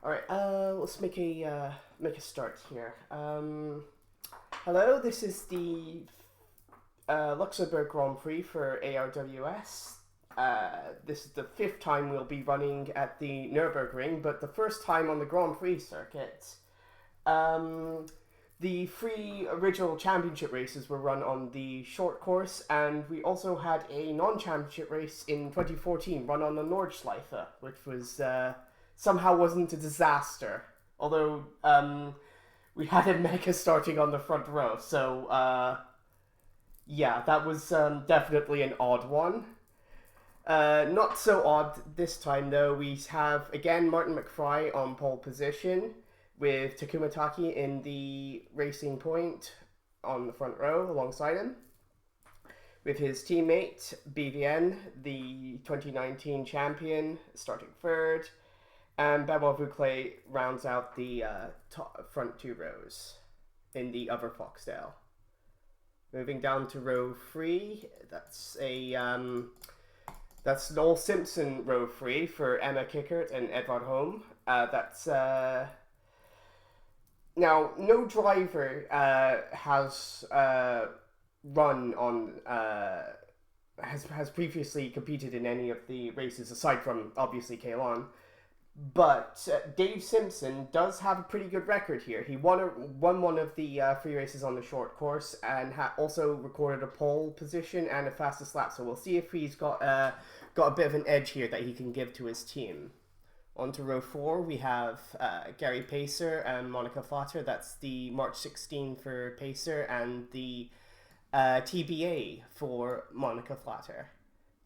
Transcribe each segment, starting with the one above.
All right, let's make a start here. Hello, this is the Luxembourg Grand Prix for ARWS. This is the fifth time we'll be running at the Nurburgring, but the first time on the Grand Prix circuit. The three original championship races were run on the short course, and we also had a non-championship race in 2014 run on the Nordschleife, which was somehow wasn't a disaster. Although we had a mega starting on the front row, so yeah, that was definitely an odd one. Not so odd this time though. We have again Martin McFry on pole position, with Takuma Taki in the racing point on the front row alongside him, with his teammate BVN, the 2019 champion, starting third, and Benoit Veuclair rounds out the front two rows in the other Foxtail. Moving down to row 3, that's Noel Simpson row 3 for Emma Kickert and Edvard Holm. That's now, no driver has run on has previously competed in any of the races aside from obviously Klon, but Dave Simpson does have a pretty good record here. He won one of the three races on the short course and also recorded a pole position and a fastest lap. So we'll see if he's got a bit of an edge here that he can give to his team. On to row 4, we have Gary Pacer and Monica Flatter. That's the March 16 for Pacer and the TBA for Monica Flatter.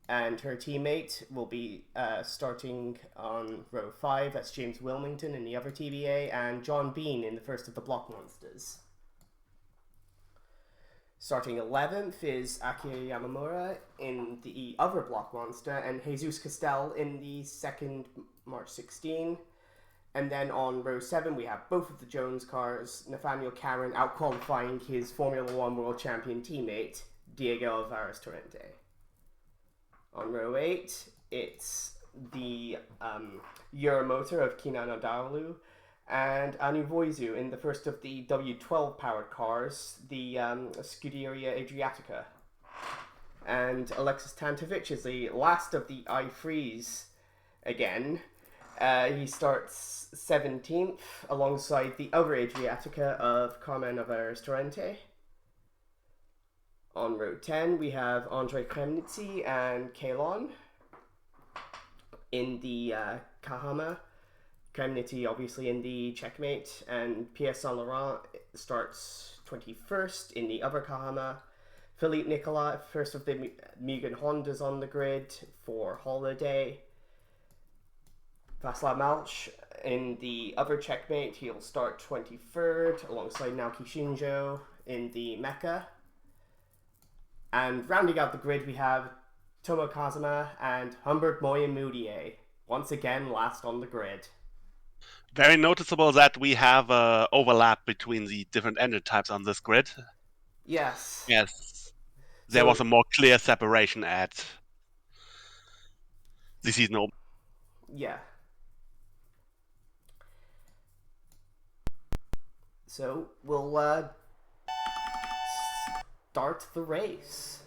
And her teammate will be starting on row 5. That's James Wilmington in the other TBA, and John Bean in the first of the Block Monsters. Starting 11th is Akira Yamamura in the other Block Monster, and Jesus Castel in the second March 16. And then on row 7, we have both of the Jones cars, Nathaniel Cameron out-qualifying his Formula 1 world champion teammate, Diego Alvarez Torrente. On row 8, it's the Euromotor of Kinan Adalu and Anu Voizu in the first of the W12 powered cars, the Scuderia Adriatica. And Alexis Tantovic is the last of the I3s again. He starts 17th alongside the other Adriatica of Carmen Alvarez Torrente. On row 10, we have Andre Kremnitzy and Klon in the Kahama. Kremnitzy obviously in the Checkmate, and Pierre Saint Laurent starts 21st in the other Kahama. Philippe Nicolas, first of the Mugen Hondas on the grid for Holiday. Václav Malch in the other Checkmate, he'll start 23rd alongside Naoki Shinjo in the Mecca. And rounding out the grid, we have Tomo Kazuma and Humbert Moyen-Moutier, once again last on the grid. Very noticeable that we have overlap between the different engine types on this grid. Yes. Yes. There was a more clear separation at the season open. Yeah. So we'll start the race.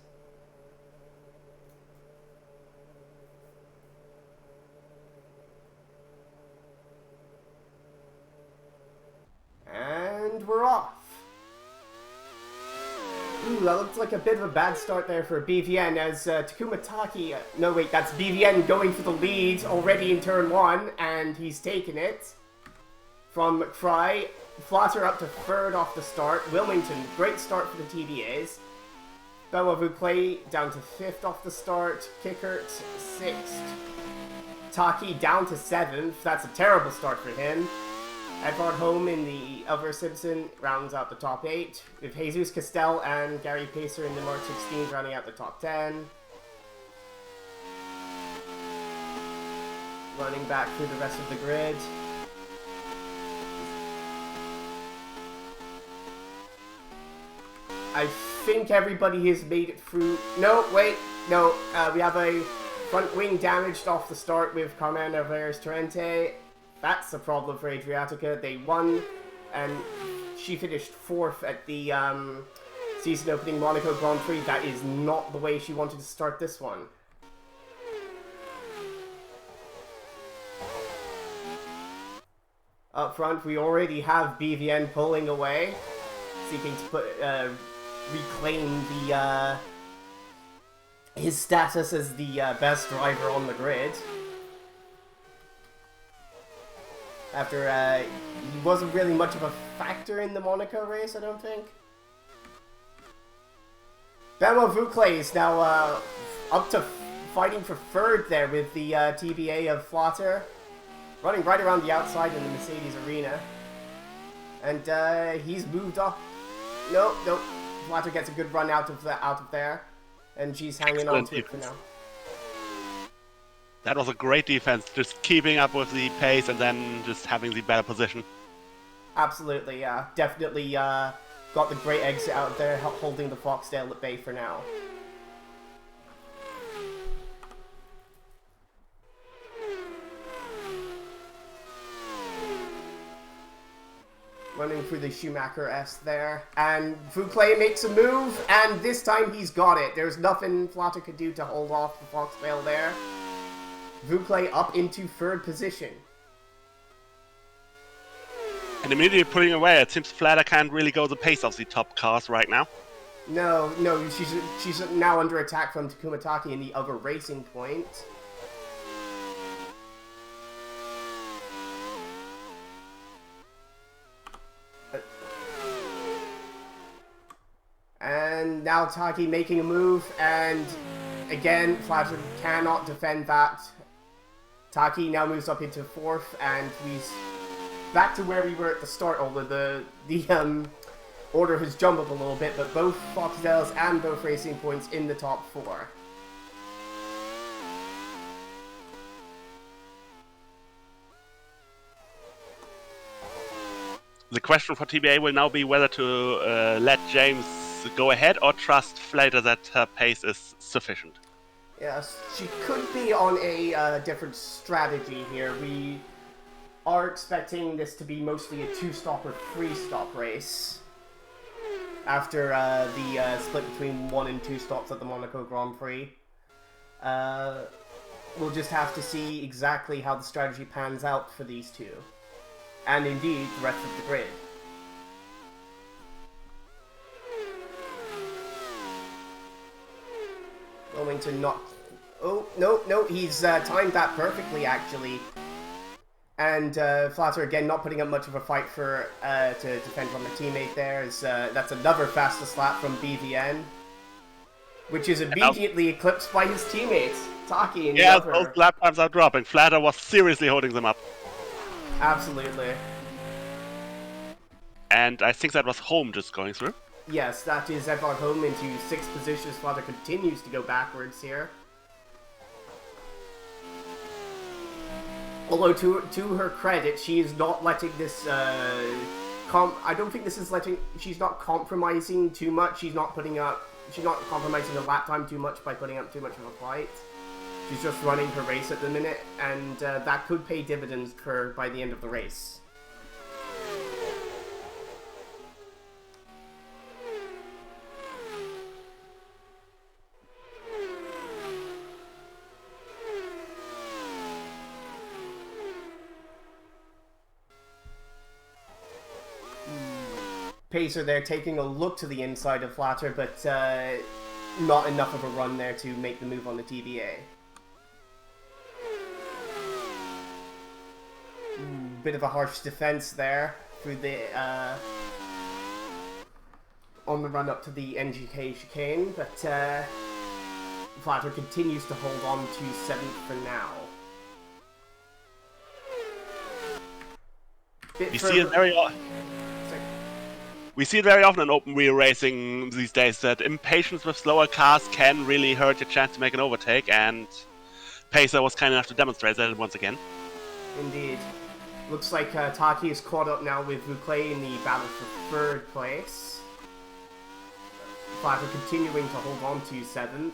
And we're off. Ooh, that looks like a bit of a bad start there for BVN as Takuma Taki... no, wait, that's BVN going for the lead already in turn 1, and he's taken it. From McFry, Flatter up to 3rd off the start. Wilmington, great start for the TBAs. Benoit Veuclair down to 5th off the start. Kickert, 6th. Taki down to 7th. That's a terrible start for him. Edvard Holm in the other Simpson rounds out the top 8, with Jesus Castel and Gary Pacer in the March 16 rounding out the top 10. Running back through the rest of the grid. I think everybody has made it through. No, wait, no. We have a front wing damaged off the start with Carmen Alvarez Torrente. That's the problem for Adriatica. They won, and she finished 4th at the season opening Monaco Grand Prix. That is not the way she wanted to start this one. Up front, we already have BVN pulling away, seeking to reclaim the his status as the best driver on the grid. After he wasn't really much of a factor in the Monaco race, I don't think. Benoit Vouclair is now up to fighting for 3rd there with the TBA of Flatter. Running right around the outside in the Mercedes arena. And he's moved off. Nope. Flatter gets a good run out of there. And she's hanging on to it for now. That was a great defense, just keeping up with the pace and then just having the better position. Absolutely, yeah. Definitely got the great exit out there, holding the Foxtail at bay for now. Running through the Schumacher S there, and Vouclair makes a move, and this time he's got it. There's nothing Flatter could do to hold off the Foxtail there. Vouclair up into 3rd position. And immediately pulling away, it seems Flatter can't really go the pace of the top cars right now. No, she's now under attack from Takuma Taki in the other racing point. And now Taki making a move, and again, Flatter cannot defend that. Taki now moves up into 4th, and he's back to where we were at the start, although the order has jumbled a little bit, but both Foxtails and both racing points in the top 4. The question for TBA will now be whether to let James go ahead or trust Flatter that her pace is sufficient. Yes, she could be on a different strategy here. We are expecting this to be mostly a 2-stop or 3-stop race. After the split between 1 and 2 stops at the Monaco Grand Prix. We'll just have to see exactly how the strategy pans out for these two. And indeed, the rest of the grid. Going to not... Oh, no, he's timed that perfectly, actually. And Flatter, again, not putting up much of a fight for to defend from the teammate there. That's another fastest lap from BVN. Which is immediately eclipsed by his teammates, Taki and the other. Those lap times are dropping. Flatter was seriously holding them up. Absolutely. And I think that was Home just going through. Yes, that is Edvard Home into 6th position. Flatter continues to go backwards here. Although to her credit, she is not letting this I don't think this is she's not compromising too much. She's not compromising the lap time too much by putting up too much of a fight. She's just running her race at the minute, and that could pay dividends for her by the end of the race. Pacer there taking a look to the inside of Flatter, but not enough of a run there to make the move on the TBA. Bit of a harsh defense there through the on the run up to the NGK chicane, but Flatter continues to hold on to 7th for now. We see it very often in open wheel racing these days that impatience with slower cars can really hurt your chance to make an overtake, and Pacer was kind enough to demonstrate that once again. Indeed. Looks like Taki is caught up now with Vouclair in the battle for 3rd place. Flatter continuing to hold on to 7th.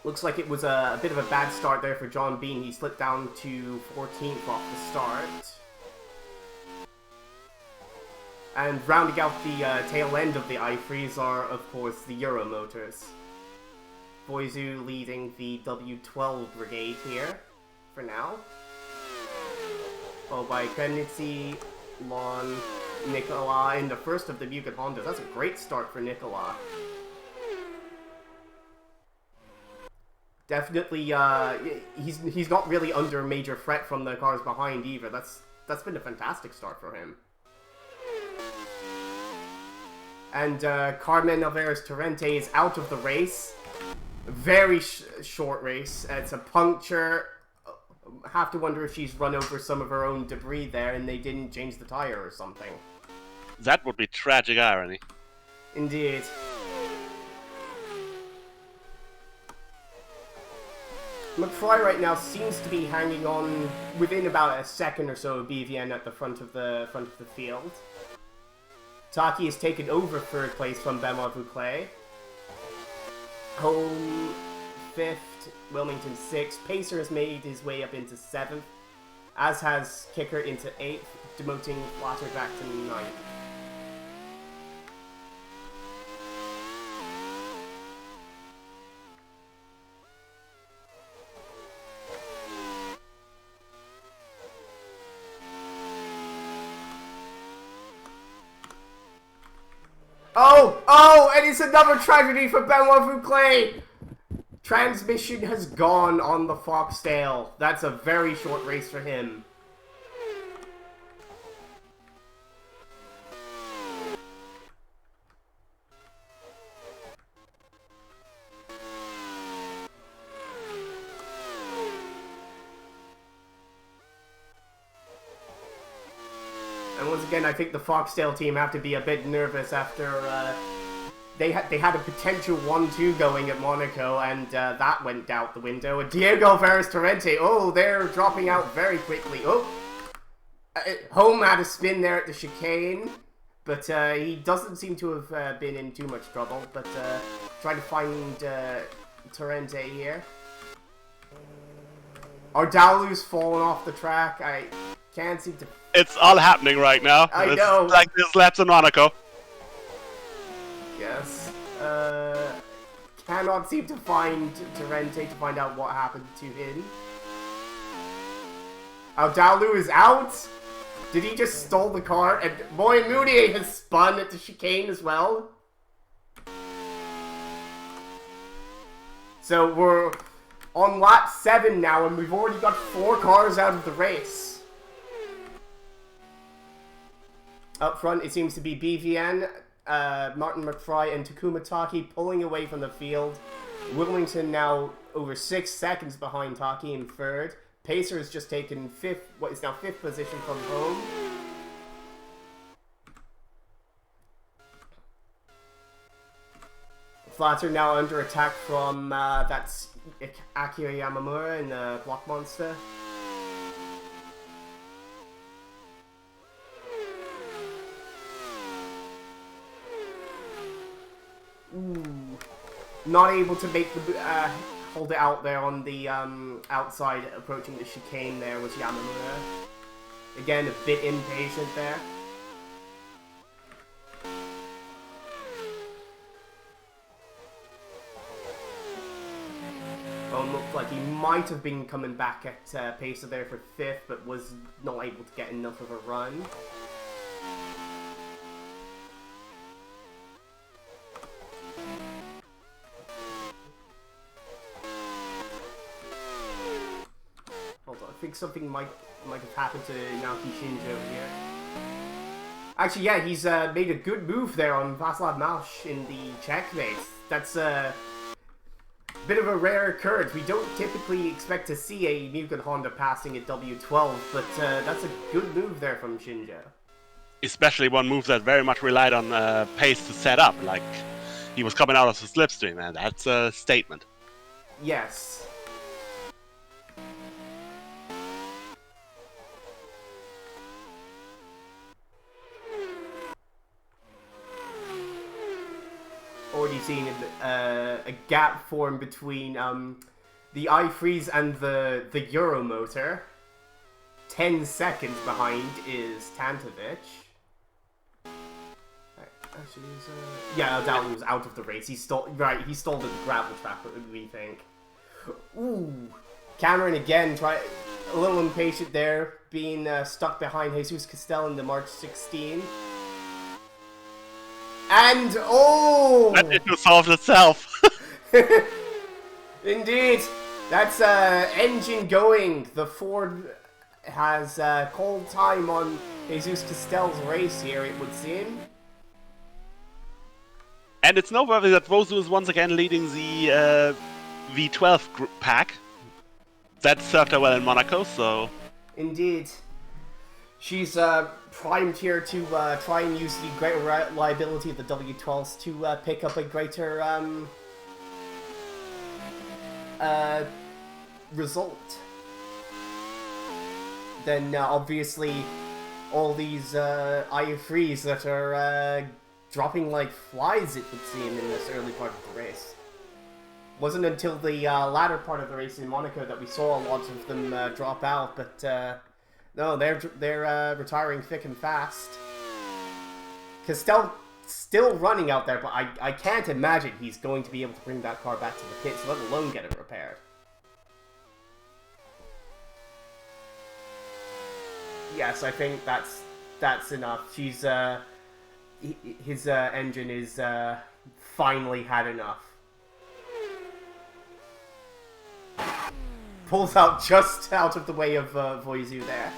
Looks like it was a bit of a bad start there for John Bean. He slipped down to 14th off the start. And rounding out the tail end of the iFreeze are, of course, the Euro Motors. Boizu leading the W12 Brigade here, for now. Followed by Krenitsi, Lon, Nikola in the first of the Mugen Hondas. That's a great start for Nikola. Definitely, he's not really under major threat from the cars behind either. That's been a fantastic start for him. And Carmen Alvarez Torrente is out of the race. Very short race. It's a puncture. Have to wonder if she's run over some of her own debris there and they didn't change the tire or something. That would be tragic irony. Indeed. McFly right now seems to be hanging on within about a second or so of BVN at the front of the field. Taki has taken over third place from Benoit Vouclair. Home 5th, Wilmington 6th. Pacer has made his way up into 7th, as has Kicker into 8th, demoting Flatter back to 9th. Oh, and it's another tragedy for Benoit Vouclair! Transmission has gone on the Foxtail. That's a very short race for him. And once again, I think the Foxtail team have to be a bit nervous after they had a potential 1-2 going at Monaco, and that went out the window. And Diego Alvarez Torrente, oh, they're dropping out very quickly. Oh, Home had a spin there at the chicane, but he doesn't seem to have been in too much trouble. But trying to find Torrente here. Ardalu's fallen off the track. I can't seem to... It's all happening right now. I know. Like this laps in Monaco. Yes. Cannot seem to find Torrente to find out what happened to him. Aldalu is out. Did he just stole the car? And Moyen Mounier has spun at the chicane as well. So we're on lap 7 now, and we've already got 4 cars out of the race. Up front, it seems to be BVN, Martin McFry, and Takuma Taki pulling away from the field. Wilmington now over 6 seconds behind Taki in 3rd. Pacer has just taken what is now 5th position from Home. Flats are now under attack from that's Akira Yamamura in the Block Monster. Ooh. Not able to make the hold it out there on the outside, approaching the chicane there was Yamamura. Again, a bit impatient there. Well, it looked like he might have been coming back at Pacer there for 5th, but was not able to get enough of a run. I think something might have happened to Naoki Shinjo here. Actually, yeah, he's made a good move there on Václav Máš in the checkmate. That's a bit of a rare occurrence. We don't typically expect to see a Mugen Honda passing at W12, but that's a good move there from Shinjo. Especially one move that very much relied on pace to set up, like he was coming out of the slipstream, and that's a statement. Yes. already seen a gap form between the iFreeze and the Euro motor. 10 seconds behind is Tantovic. Actually, yeah, Dowling was out of the race. He stalled at the gravel trap, we think. Ooh, Cameron again, a little impatient there, being stuck behind Jesus Castel in the March 16. And oh! That issue solved itself. Indeed, that's engine going. The Ford has called time on Jesus Castel's race here, it would seem. And it's noteworthy that Wozu is once again leading the V12 pack. That served her well in Monaco, so... Indeed. She's primed here to try and use the greater reliability of the W12s to pick up a greater result. Then obviously all these IF3s that are dropping like flies, it would seem, in this early part of the race. Wasn't until the latter part of the race in Monaco that we saw a lot of them drop out, but no, they're retiring thick and fast. Castel still running out there, but I can't imagine he's going to be able to bring that car back to the pits, let alone get it repaired. Yes, I think that's enough. His engine is finally had enough. Pulls out just out of the way of Voizu there.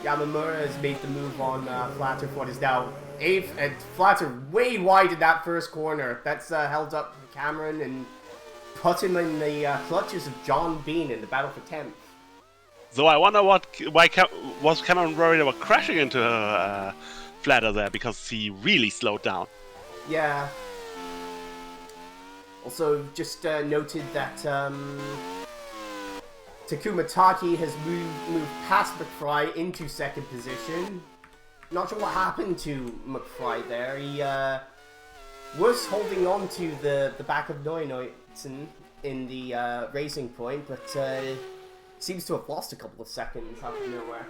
Yamamura has made the move on Flatter for what is now 8th, and Flatter way wide in that first corner. That's held up Cameron and put him in the clutches of John Bean in the battle for 10th. So I wonder why was Cameron worried about crashing into Flatter there, because he really slowed down. Yeah. Also, just noted that Takuma Taki has moved past McFry into second position. Not sure what happened to McFry there. He was holding on to the back of Neuneuten in the racing point, but seems to have lost a couple of seconds out of nowhere.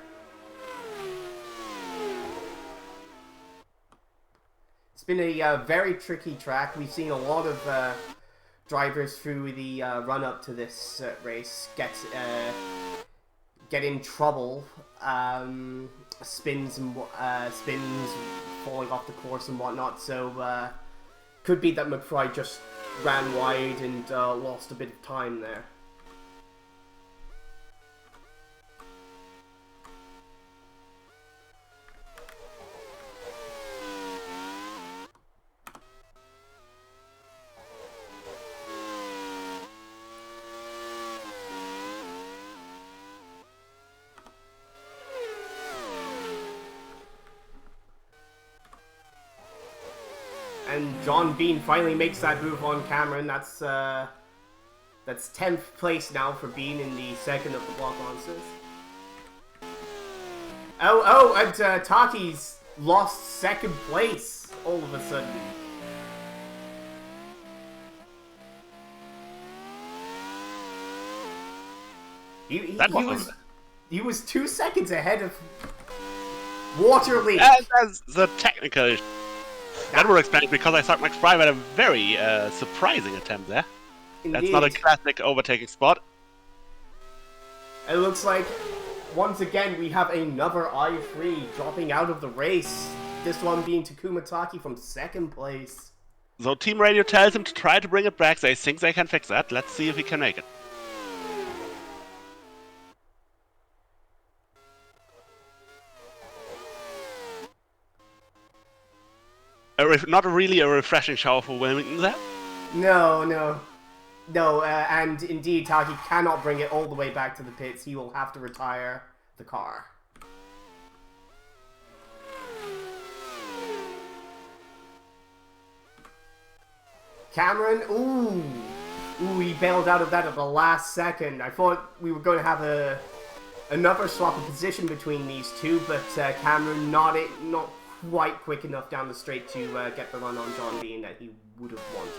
It's been a very tricky track. We've seen a lot of drivers through the run-up to this race get in trouble. Spins falling off the course and whatnot. So could be that McFry just ran wide and lost a bit of time there. And John Bean finally makes that move on Cameron. That's 10th place now for Bean in the second of the block launches. And Taki's lost second place all of a sudden. He was 2 seconds ahead of Waterley. That's the technical issue. That would explain it, because I thought McFry had a very surprising attempt there. Indeed. That's not a classic overtaking spot. It looks like, once again, we have another I3 dropping out of the race. This one being Takuma Taki from second place. So Team Radio tells him to try to bring it back. They think they can fix that. Let's see if he can make it. Not really a refreshing shower for Wilmington there? No, and indeed Taki cannot bring it all the way back to the pits. He will have to retire the car. Cameron, ooh, he bailed out of that at the last second. I thought we were going to have another swap of position between these two, but Cameron not quite quick enough down the straight to get the run on John Bean that he would have wanted.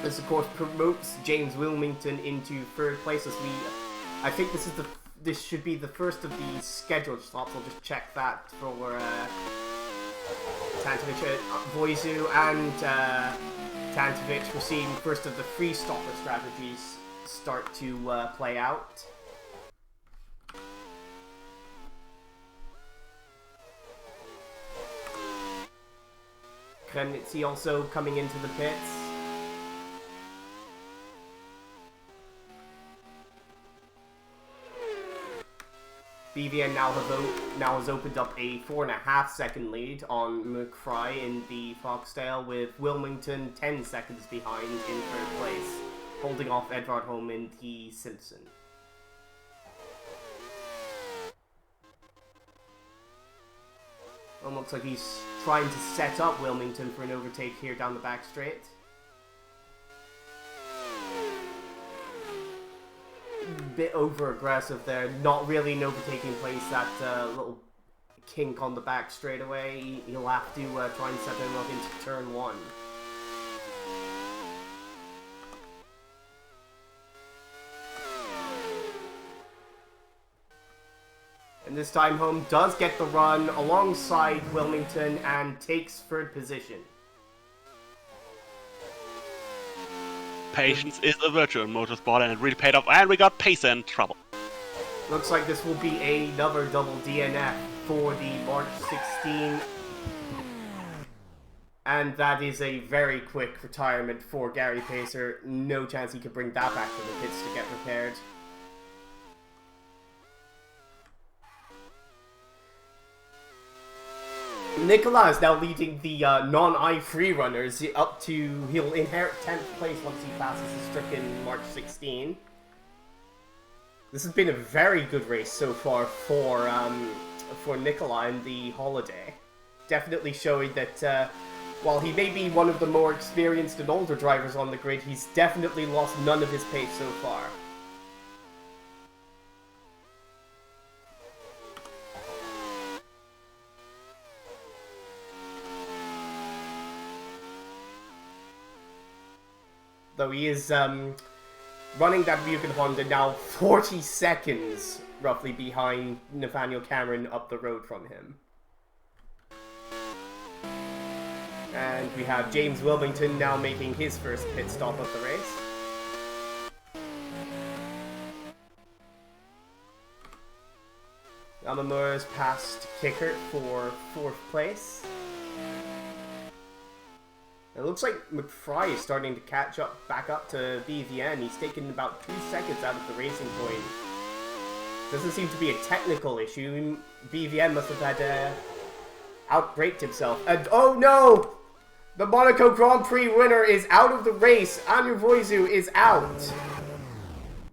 This, of course, promotes James Wilmington into third place. I think this should be the first of the scheduled stops. I'll just check that for Tantovic, Voizu, and Tantovic. We're seeing first of the free stopper strategies start to play out. Kremnitzy also coming into the pits. BVN now has opened up a 4.5 second lead on McFry in the Foxtail, with Wilmington 10 seconds behind in third place, holding off Edvard Holm in the Simpson. Well, looks like he's trying to set up Wilmington for an overtake here down the back straight. Bit over aggressive there, not really an overtaking place. That little kink on the back straight away. He'll have to try and set him up into turn 1. And this time Holm does get the run alongside Wilmington and takes third position. Patience is a virtue in motorsport, and it really paid off, and we got Pacer in trouble. Looks like this will be another double DNF for the March 16. And that is a very quick retirement for Gary Pacer. No chance he could bring that back to the pits to get repaired. Nicola is now leading the non-I3 runners up to... He'll inherit 10th place once he passes the stricken March 16. This has been a very good race so far for Nicola in the holiday. Definitely showing that while he may be one of the more experienced and older drivers on the grid, he's definitely lost none of his pace so far. Though he is running that Mugen Honda now 40 seconds roughly behind Nathaniel Cameron up the road from him. And we have James Wilmington now making his first pit stop of the race. Yamamura has passed Kickert for 4th place. It looks like McFry is starting to catch up, back up to BVN. He's taken about 2 seconds out of the racing point. Doesn't seem to be a technical issue. BVN must have had outbraked himself. And oh no! The Monaco Grand Prix winner is out of the race. Anu Voizu is out.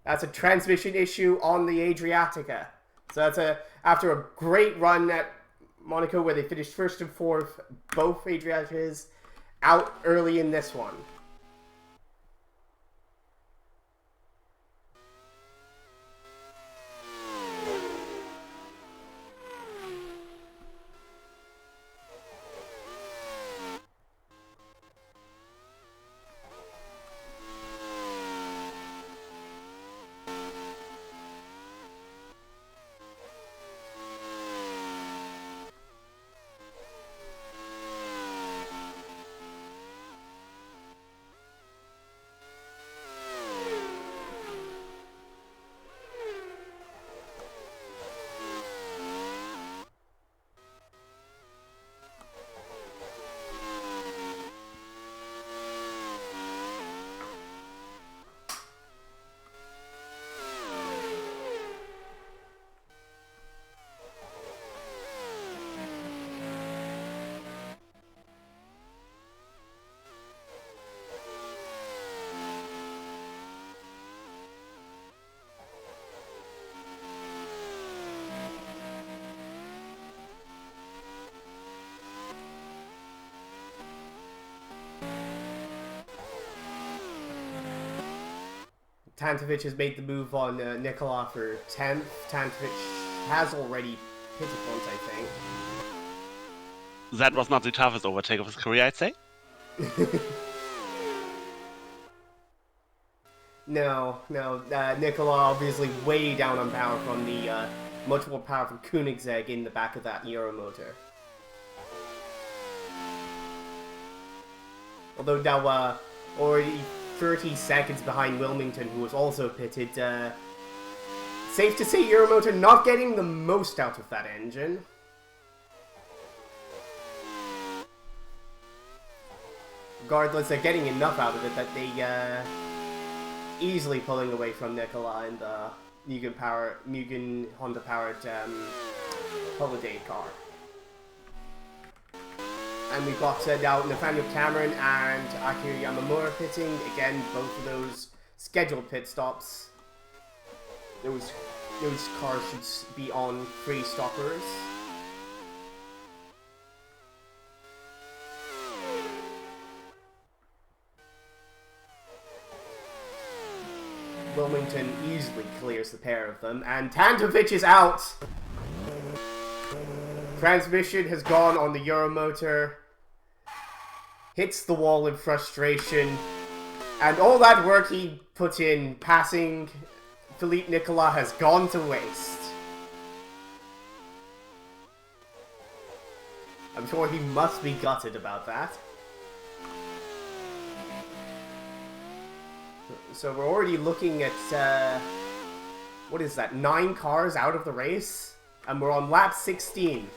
That's a transmission issue on the Adriatica. So that's after a great run at Monaco where they finished 1st and 4th, both Adriaticas out early in this one. Tantovic has made the move on Nikola for 10th. Tantovic has already pitted once, I think. That was not the toughest overtake of his career, I'd say. No. Nikola obviously way down on power from the much more powerful Koenigsegg in the back of that Euromotor. Although now already 30 seconds behind Wilmington, who was also pitted. Safe to say Euromotor not getting the most out of that engine. Regardless, they're getting enough out of it that they easily pulling away from Nikola and the Mugen Honda powered Holiday car. And we've got now Nathaniel Cameron and Akira Yamamura pitting. Again, both of those scheduled pit stops. Those cars should be on free stoppers. Wilmington easily clears the pair of them, and Tantovic is out! Transmission has gone on the Euromotor, hits the wall in frustration, and all that work he put in passing Philippe Nicolas has gone to waste. I'm sure he must be gutted about that. So we're already looking at, what is that, 9 cars out of the race? And we're on lap 16.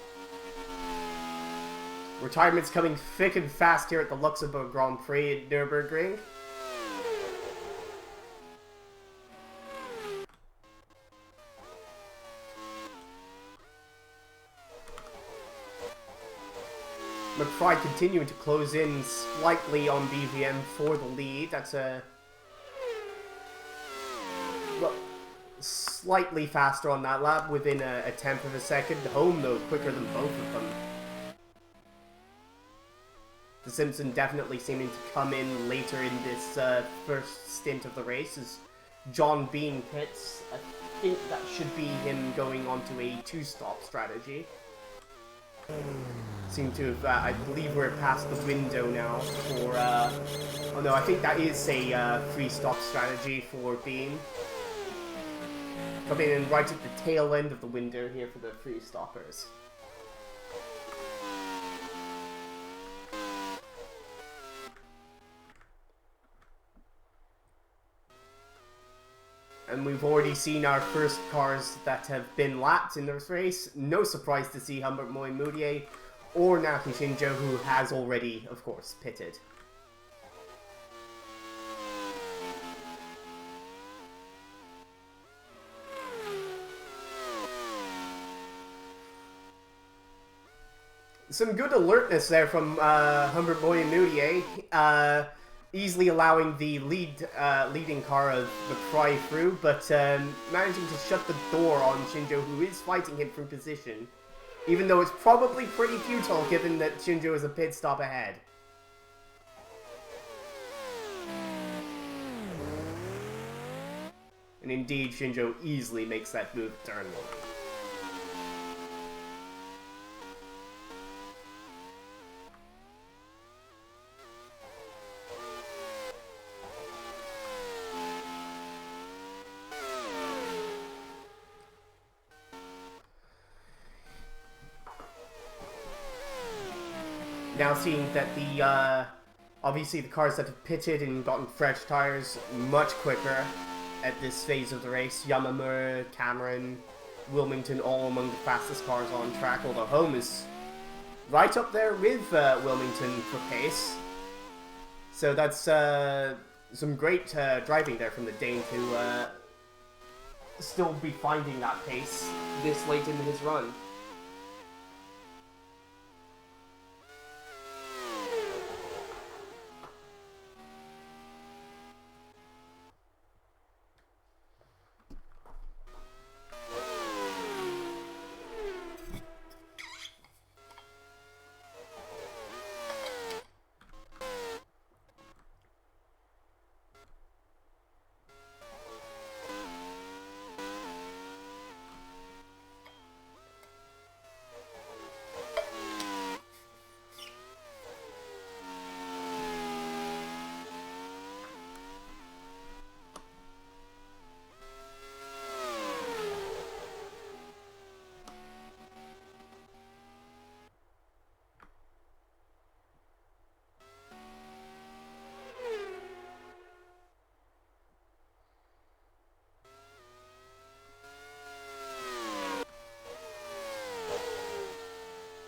Retirement's coming thick and fast here at the Luxembourg Grand Prix at Nurburgring. McFry continuing to close in slightly on BVM for the lead. That's a... well, slightly faster on that lap, within a tenth of a second. Home, though, quicker than both of them. The Simpson definitely seeming to come in later in this first stint of the race as John Bean pits. I think that should be him going onto a 2-stop strategy. Seem to have, I believe we're past the window now for, oh no, I think that is a 3-stop strategy for Bean. Coming in right at the tail end of the window here for the 3-stoppers. And we've already seen our first cars that have been lapped in this race. No surprise to see Humbert Moy-Moutier or Naoki Shinjo, who has already, of course, pitted. Some good alertness there from Humbert Moy-Moutier. Easily allowing the leading car of McFry through, but managing to shut the door on Shinjo, who is fighting him from position, even though it's probably pretty futile given that Shinjo is a pit stop ahead. And indeed, Shinjo easily makes that move at turn 1. Now seeing that the, obviously the cars that have pitted and gotten fresh tires much quicker at this phase of the race. Yamamura, Cameron, Wilmington, all among the fastest cars on track, although Home is right up there with Wilmington for pace. So that's some great driving there from the Dane to still be finding that pace this late in his run.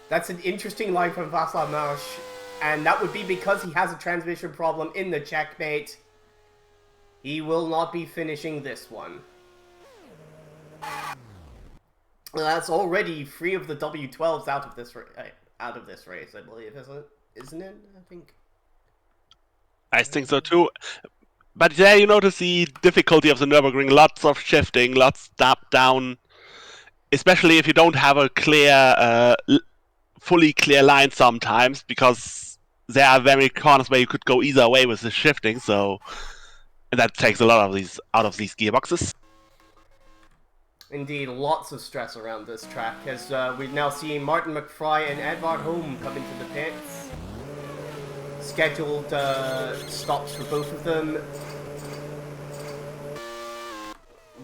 That's an interesting line from Václav Mausch, and that would be because he has a transmission problem in the checkmate. He will not be finishing this one. That's already 3 of the W12s out of this race, I believe, isn't it? I think so too. But there you notice the difficulty of the Nurburgring. Lots of shifting, lots up, down. Especially if you don't have a clear, fully clear line sometimes, because there are very corners where you could go either way with the shifting. So that takes a lot of these out of these gearboxes. Indeed, lots of stress around this track, as we've now seen Martin McFry and Edvard Holm come into the pits. Scheduled stops for both of them.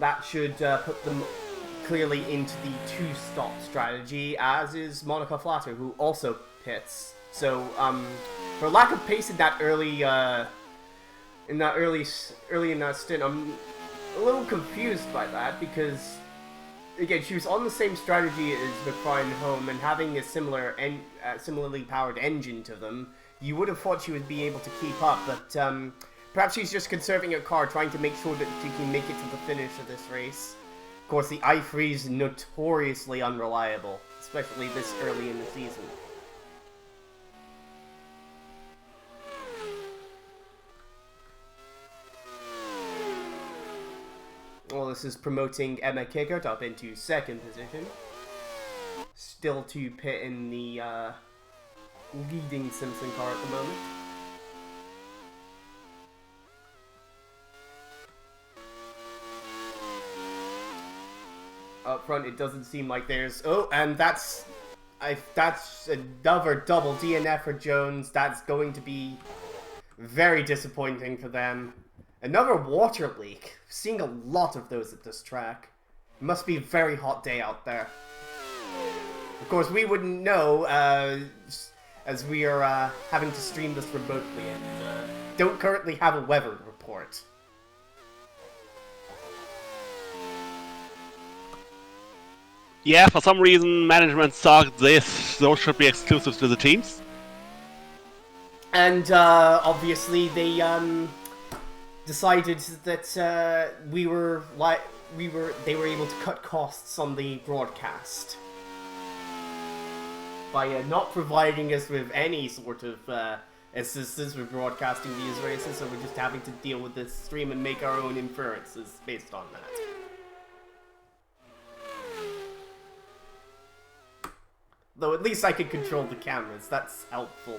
That should put them clearly into the 2-stop strategy, as is Monica Flatter, who also pits. So, for lack of pace in that early in that stint, I'm a little confused by that, because again, she was on the same strategy as McFry and Holm, and having a similarly powered engine to them, you would have thought she would be able to keep up, but perhaps she's just conserving her car, trying to make sure that she can make it to the finish of this race. Of course, the i3 is notoriously unreliable, especially this early in the season. Well, this is promoting Emma Kickert up into 2nd position. Still to pit in the leading Simpson car at the moment. Up front, it doesn't seem like there's... Oh, and that's another double DNF for Jones. That's going to be very disappointing for them. Another water leak. Seeing a lot of those at this track. It must be a very hot day out there. Of course, we wouldn't know, as we are having to stream this remotely and don't currently have a weather report. Yeah, for some reason, management thought those should be exclusive to the teams. And obviously, they decided that they were able to cut costs on the broadcast by not providing us with any sort of assistance with broadcasting these races, so we're just having to deal with this stream and make our own inferences based on that. Though at least I can control the cameras, that's helpful.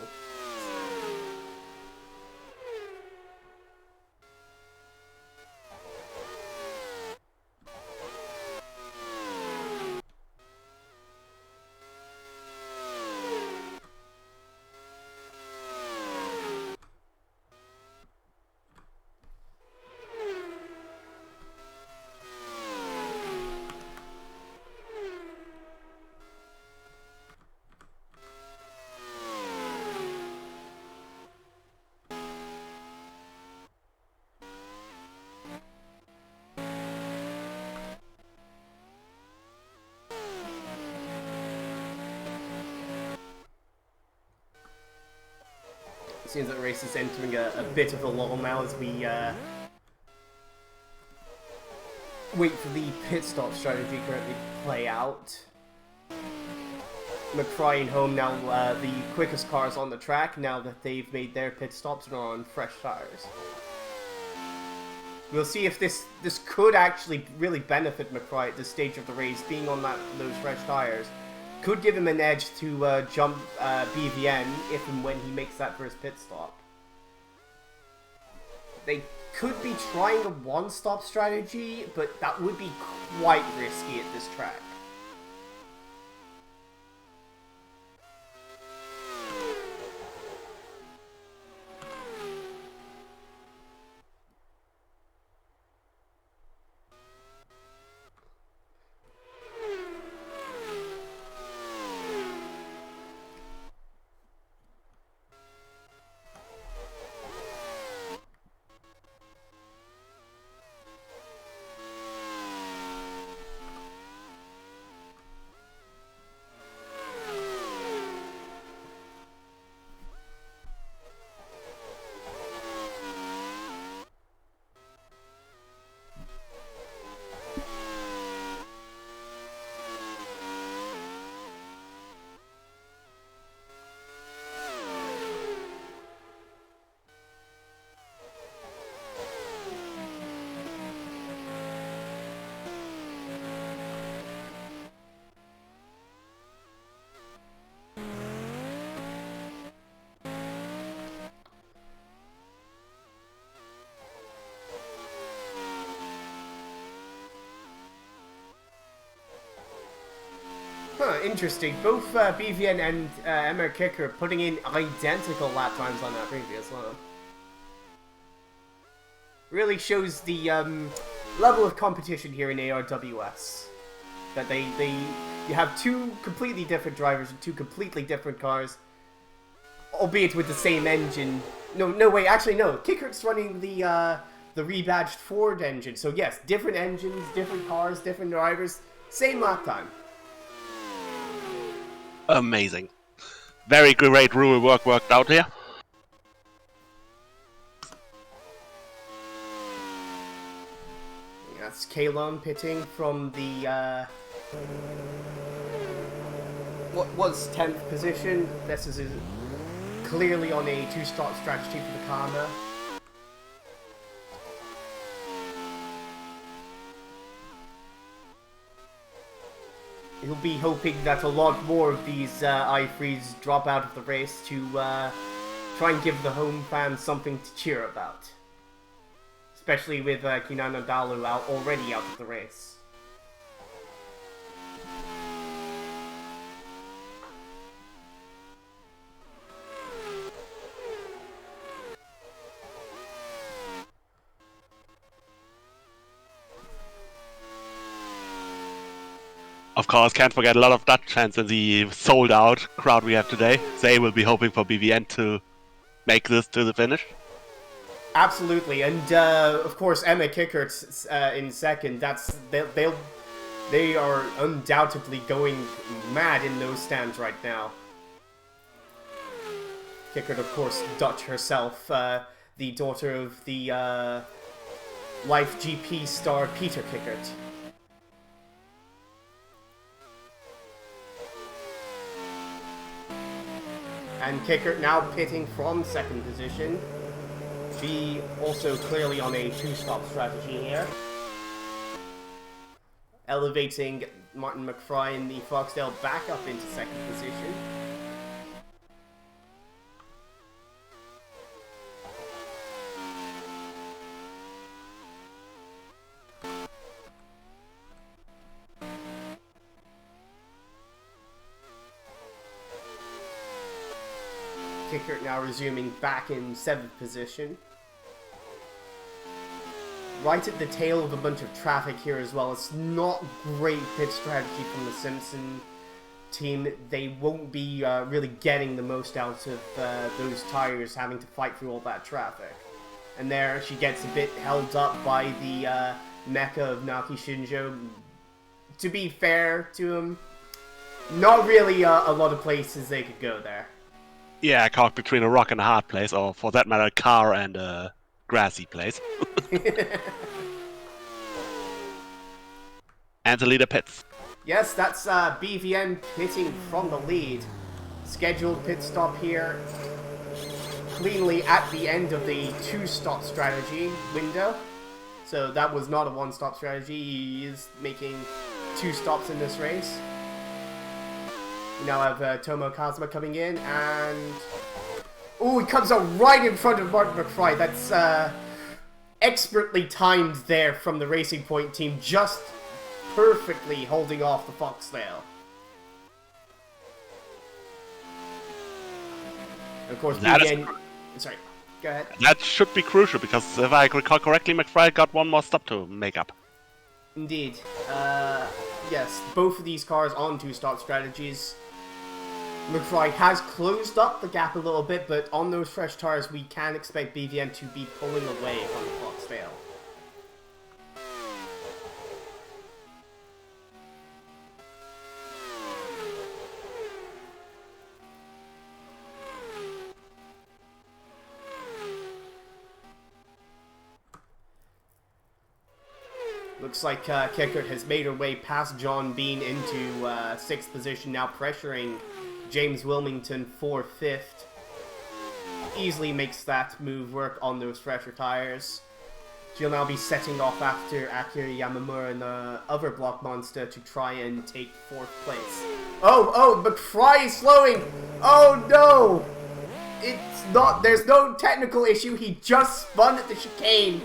Seems that the race is entering a bit of a lull now as we wait for the pit stop strategy currently to play out. McFry and Holm now the quickest cars on the track now that they've made their pit stops and are on fresh tires. We'll see if this could actually really benefit McFry at this stage of the race, being on those fresh tires. Could give him an edge to jump BVN if and when he makes that first pit stop. They could be trying a one-stop strategy, but that would be quite risky at this track. Huh, interesting. Both BVN and Emma Kicker putting in identical lap times on that previous one. Really shows the level of competition here in ARWS. That you have two completely different drivers and two completely different cars, albeit with the same engine. No, wait, actually no. Kickert's running the rebadged Ford engine, so yes, different engines, different cars, different drivers, same lap time. Amazing. Very great rule worked out here. That's Kalon pitting from the what was 10th position. This is clearly on a two-stop strategy for the Karma. He'll be hoping that a lot more of these I3s drop out of the race to try and give the home fans something to cheer about. Especially with Klon Anna already out of the race. Of course, can't forget a lot of Dutch fans in the sold-out crowd we have today. They will be hoping for BVN to make this to the finish. Absolutely, and of course Emma Kickert's in second. They are undoubtedly going mad in those stands right now. Kickert, of course, Dutch herself, the daughter of the Life GP star Peter Kickert. And Kickert now pitting from second position. She also clearly on a two-stop strategy here. Elevating Martin McFry and the Foxdale back up into second position. Kickert now resuming back in 7th position. Right at the tail of a bunch of traffic here as well. It's not great pit strategy from the Simpson team. They won't be really getting the most out of those tires, having to fight through all that traffic. And there she gets a bit held up by the mecha of Naki Shinjo. To be fair to him, not really a lot of places they could go there. Yeah, caught between a rock and a hard place, or for that matter, a car and a grassy place. And the leader pits. Yes, that's BVN pitting from the lead. Scheduled pit stop here. Cleanly at the end of the two-stop strategy window. So that was not a one-stop strategy. He is making two stops in this race. We now have Tomo Kazuma coming in, and... oh, he comes out right in front of Martin McFry. That's expertly timed there from the Racing Point team, just perfectly holding off the Foxtail. Of course, sorry, go ahead. That should be crucial, because if I recall correctly, McFry got one more stop to make up. Indeed. Yes, both of these cars on two-stop strategies. McFry has closed up the gap a little bit, but on those fresh tires, we can expect BVN to be pulling away from the Foxtail. Looks like Kickert has made her way past John Bean into 6th position, now pressuring James Wilmington for 5th. Easily makes that move work on those fresher tires. She'll now be setting off after Akira Yamamura and the other block monster to try and take 4th place. Oh, McFry is slowing! Oh no! It's not, there's no technical issue, he just spun at the chicane.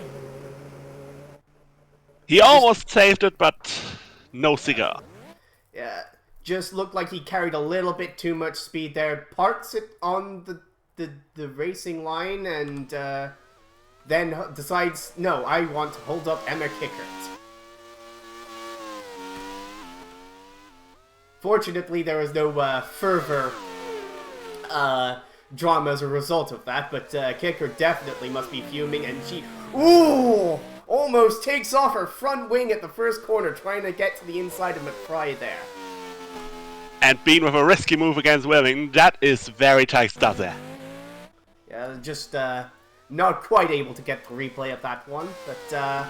He almost saved it, but no cigar. Yeah, just looked like he carried a little bit too much speed there. Parks it on the racing line and then decides, no, I want to hold up Emma Kickert. Fortunately, there was no further drama as a result of that, but Kickert definitely must be fuming, and she, ooh, almost takes off her front wing at the first corner, trying to get to the inside of McFry there. And being with a risky move against Wilming, that is very tight stuff there. Yeah, just not quite able to get the replay of that one, but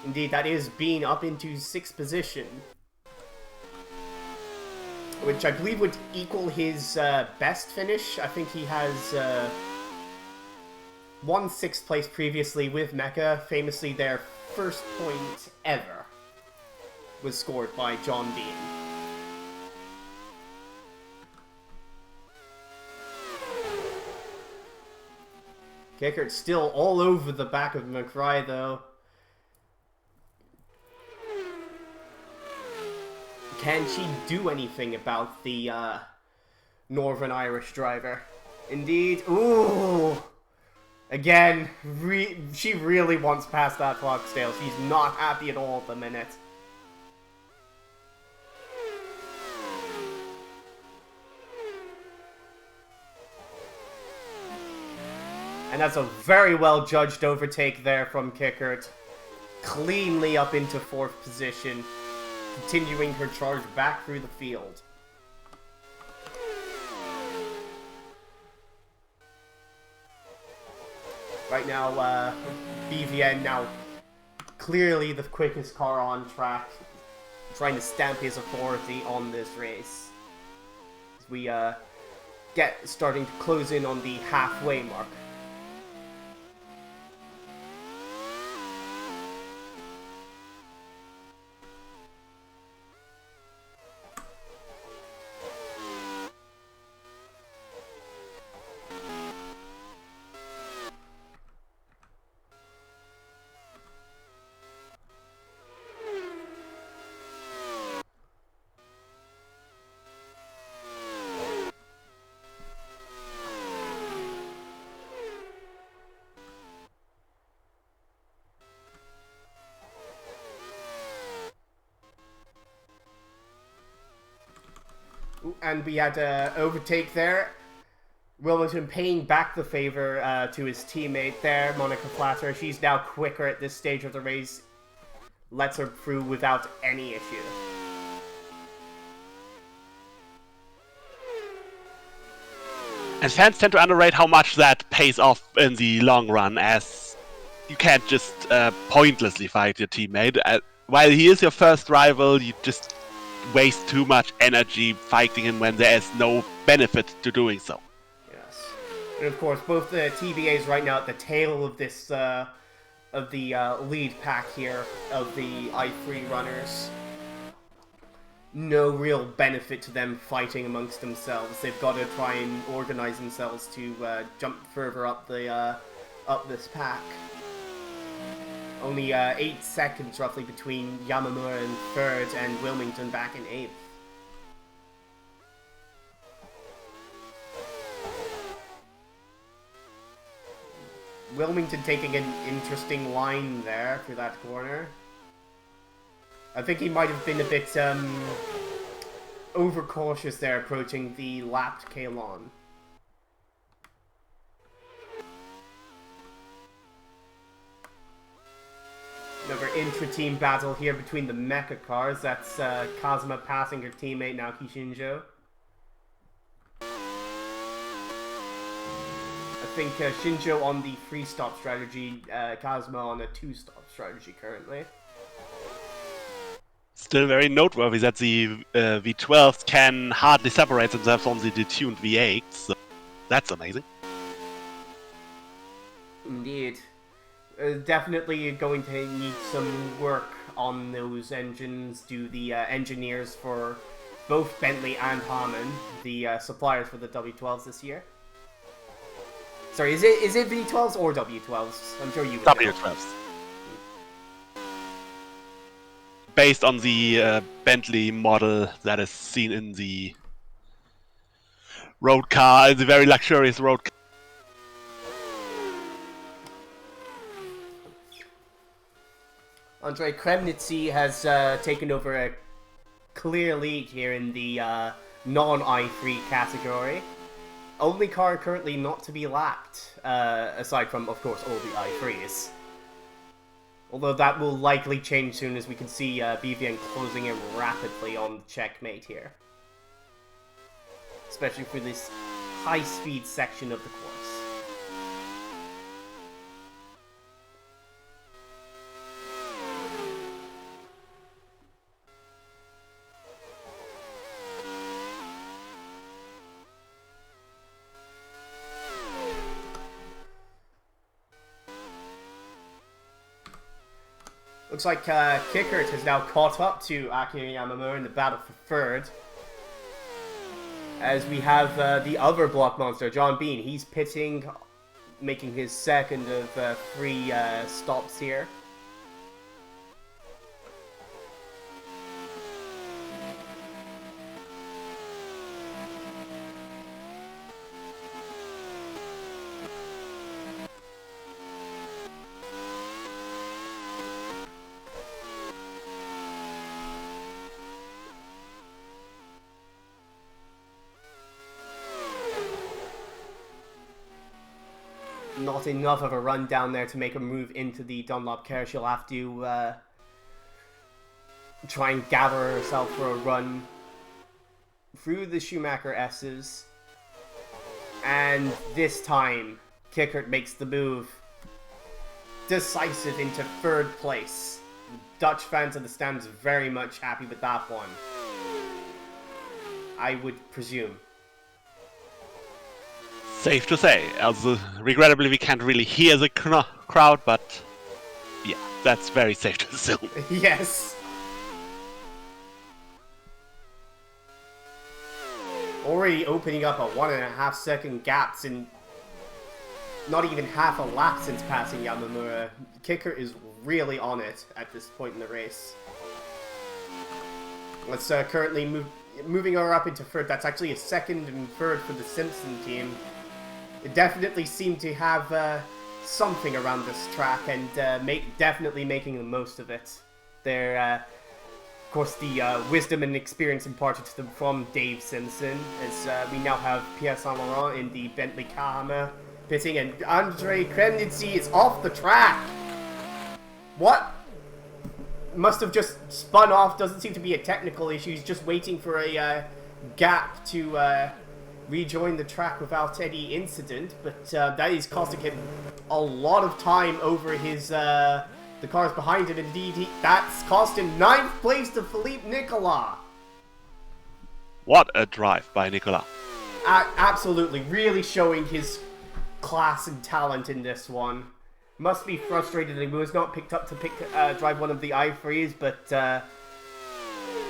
indeed that is Bean up into 6th position, which I believe would equal his best finish. I think he has won 6th place previously with Mecha. Famously, their first point ever was scored by John Bean. Kickert's still all over the back of McFry, though. Can she do anything about the Northern Irish driver? Indeed. Ooh! Again, she really wants past that Foxtail. She's not happy at all at the minute. And that's a very well judged overtake there from Kickert. Cleanly up into 4th position, continuing her charge back through the field. Right now, BVN now clearly the quickest car on track, trying to stamp his authority on this race. As we starting to close in on the halfway mark. And we had an overtake there. Wilmington paying back the favor to his teammate there, Monica Flatter. She's now quicker at this stage of the race. Lets her through without any issue. And fans tend to underrate how much that pays off in the long run, as you can't just pointlessly fight your teammate. While he is your first rival, you just waste too much energy fighting him when there is no benefit to doing so. Yes. And of course, both the TBAs right now at the tail of this, of the lead pack here, of the i3 runners. No real benefit to them fighting amongst themselves. They've got to try and organize themselves to jump further up the up this pack. Only 8 seconds roughly between Yamamura in 3rd and Wilmington back in 8th. Wilmington taking an interesting line there through that corner. I think he might have been a bit overcautious there approaching the lapped Kalon. Another intra-team battle here between the mecha cars. That's Kazuma passing her teammate Naoki Shinjo. I think Shinjo on the 3-stop strategy, Kazuma on a 2-stop strategy currently. Still very noteworthy that the V12s can hardly separate themselves from the detuned V8s. So that's amazing. Indeed. Definitely going to need some work on those engines. Do the engineers for both Bentley and Harman, the suppliers for the W12s this year. Sorry, is it V12s or W12s? I'm sure you would know. W12s. based on the Bentley model that is seen in the road car, the very luxurious road car. Andrei Kremnitzy has taken over a clear lead here in the non-i3 category. Only car currently not to be lapped, aside from, of course, all the i3s. Although that will likely change soon, as we can see BVN closing in rapidly on checkmate here. Especially for this high-speed section of the course. Looks like Kickert has now caught up to Akira Yamamura in the battle for third. As we have the other block monster, John Bean. He's pitting, making his second of 3 stops here. Not enough of a run down there to make a move into the Dunlop carriage. She'll have to try and gather herself for a run through the Schumacher S's. And this time, Kickert makes the move. Decisive into third place. Dutch fans in the stands very much happy with that one, I would presume. Safe to say, also regrettably we can't really hear the crowd, but yeah, that's very safe to assume. Yes. Already opening up a 1.5 second gap since not even half a lap since passing Yamamura. Kicker is really on it at this point in the race. Let's currently moving her up into third. That's actually a second and third for the Simpson team. It definitely seemed to have something around this track, and definitely making the most of it. They're, of course, the wisdom and experience imparted to them from Dave Simpson, as we now have Pierre Saint-Laurent in the Bentley Kahama pitting, and Andrei Kremnitzy is off the track! What? Must have just spun off, doesn't seem to be a technical issue, he's just waiting for a gap to rejoin the track without any incident, but that is costing him a lot of time over his the cars behind him. Indeed, that's cost him 9th place to Philippe Nicolas. What a drive by Nicolas. Absolutely, really showing his class and talent in this one. Must be frustrated that he was not picked up to drive one of the i3s, but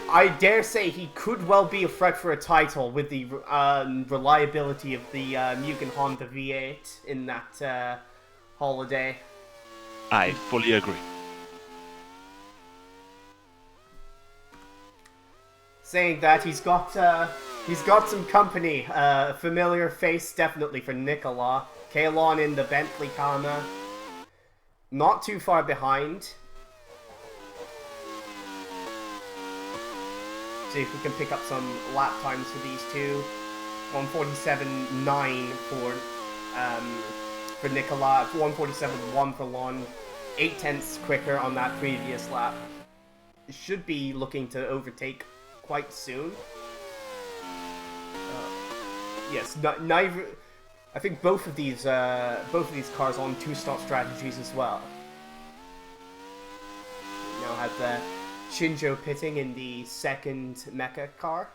I dare say he could well be a threat for a title with the reliability of the Mugen Honda V8 in that holiday. I fully agree. Saying that, he's got some company. Familiar face definitely for Nicolas. Kalon in the Bentley Kahama. Not too far behind. See if we can pick up some lap times for these two. 147.9 for Nicolas, 147.1 for Lon, 0.8 quicker on that previous lap. Should be looking to overtake quite soon. Yes, neither. I think both of these cars on 2-stop strategies as well. We now have Shinjo pitting in the second mecha car.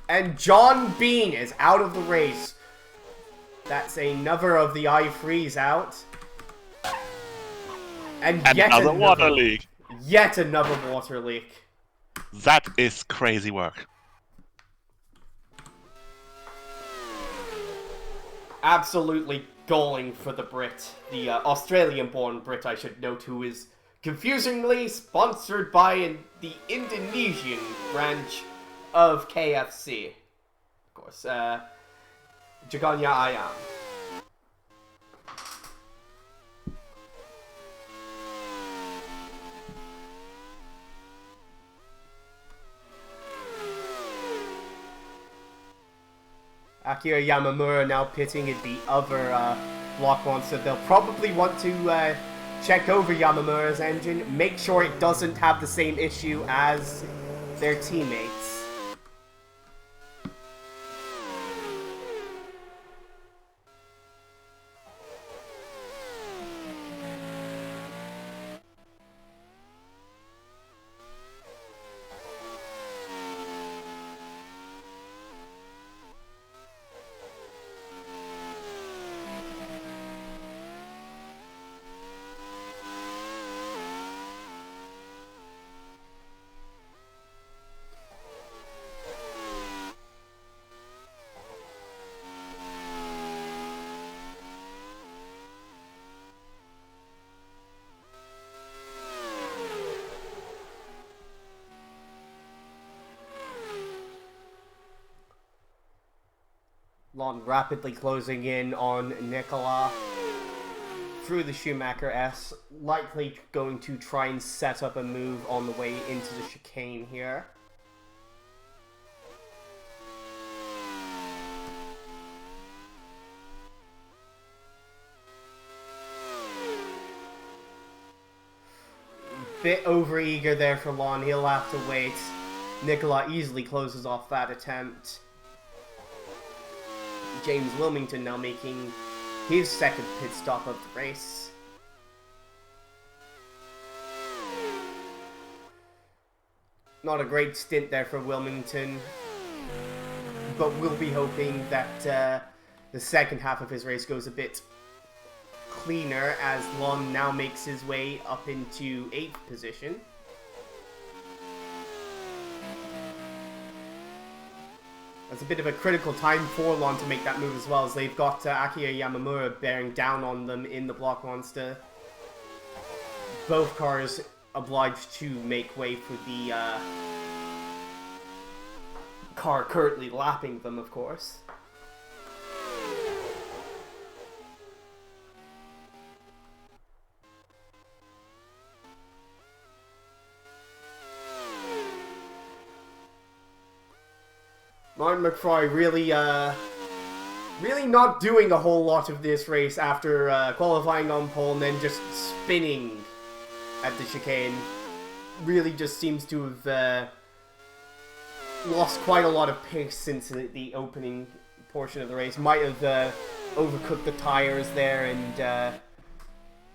And John Bean is out of the race. That's another of the i3s out. And yet another water leak. Yet another water leak. That is crazy work. absolutely going for the Brit. The Australian-born Brit, I should note, who is confusingly sponsored by the Indonesian branch of KFC. Of course, Jaganya Ayam. Akira Yamamura now pitting at the other block monster. They'll probably want to check over Yamamura's engine, make sure it doesn't have the same issue as their teammates. Lon rapidly closing in on Nicola through the Schumacher S, likely going to try and set up a move on the way into the chicane here. Bit overeager there for Lon, he'll have to wait. Nicola easily closes off that attempt. James Wilmington now making his second pit stop of the race. Not a great stint there for Wilmington, but we'll be hoping that the second half of his race goes a bit cleaner as Lon now makes his way up into 8th position. That's a bit of a critical time for Lon to make that move as well, as they've got Akira Yamamura bearing down on them in the block monster. Both cars obliged to make way for the car currently lapping them, of course. Martin McFly really not doing a whole lot of this race after qualifying on pole and then just spinning at the chicane. Really just seems to have lost quite a lot of pace since the opening portion of the race. Might have overcooked the tires there and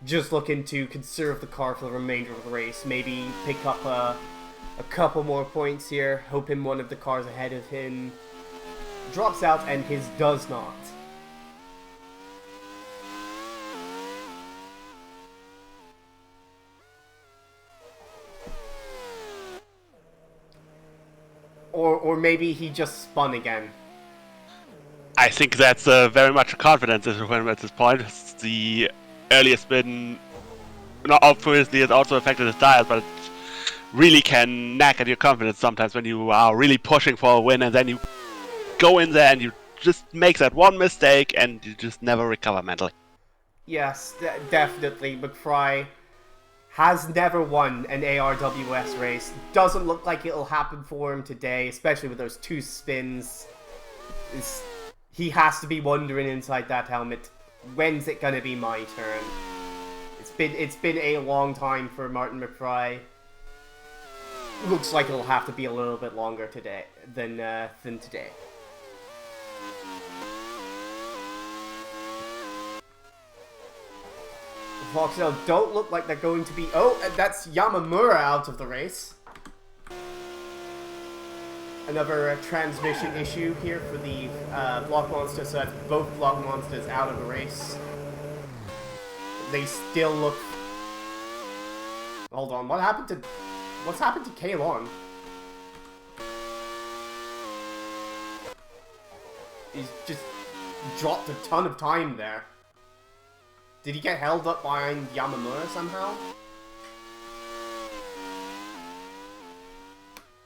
just looking to conserve the car for the remainder of the race. Maybe pick up a couple more points here, hoping one of the cars ahead of him drops out and his does not. Or maybe he just spun again. I think that's very much a confidence issue at this point. The earlier spin, not obviously, it also affected his tires, but it really can nag at your confidence sometimes when you are really pushing for a win and then you go in there and you just make that one mistake and you just never recover mentally. Yes, definitely. McFry has never won an ARWS race. Doesn't look like it'll happen for him today, especially with those 2 spins. He has to be wondering inside that helmet, when's it gonna be my turn? It's been a long time for Martin McFry. Looks like it'll have to be a little bit longer today than today. Vauxhall don't look like they're going to be... Oh, that's Yamamura out of the race. Another transmission issue here for the block monster, so that's both block monsters out of the race. They still look... Hold on, what's happened to Kalon? He's just dropped a ton of time there. Did he get held up behind Yamamura somehow?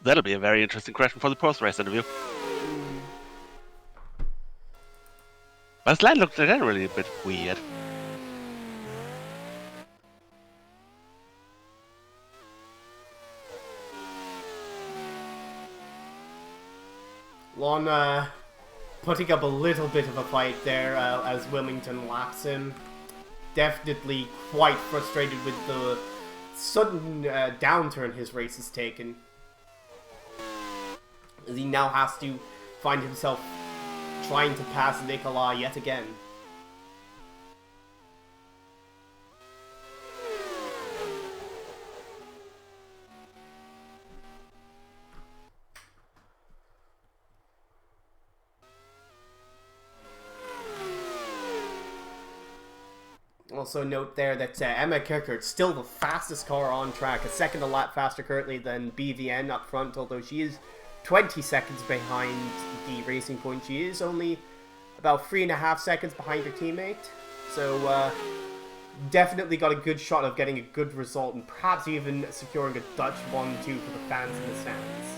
That'll be a very interesting question for the post-race interview. But his line looked generally a bit weird. Lon putting up a little bit of a fight there as Wilmington laps him. Definitely quite frustrated with the sudden downturn his race has taken. As he now has to find himself trying to pass Nicola yet again. Also note there that Emma Kirkert's still the fastest car on track, a second a lap faster currently than BVN up front, although she is 20 seconds behind the Racing Point. She is only about 3.5 seconds behind her teammate, so definitely got a good shot of getting a good result and perhaps even securing a Dutch 1-2 for the fans in the stands.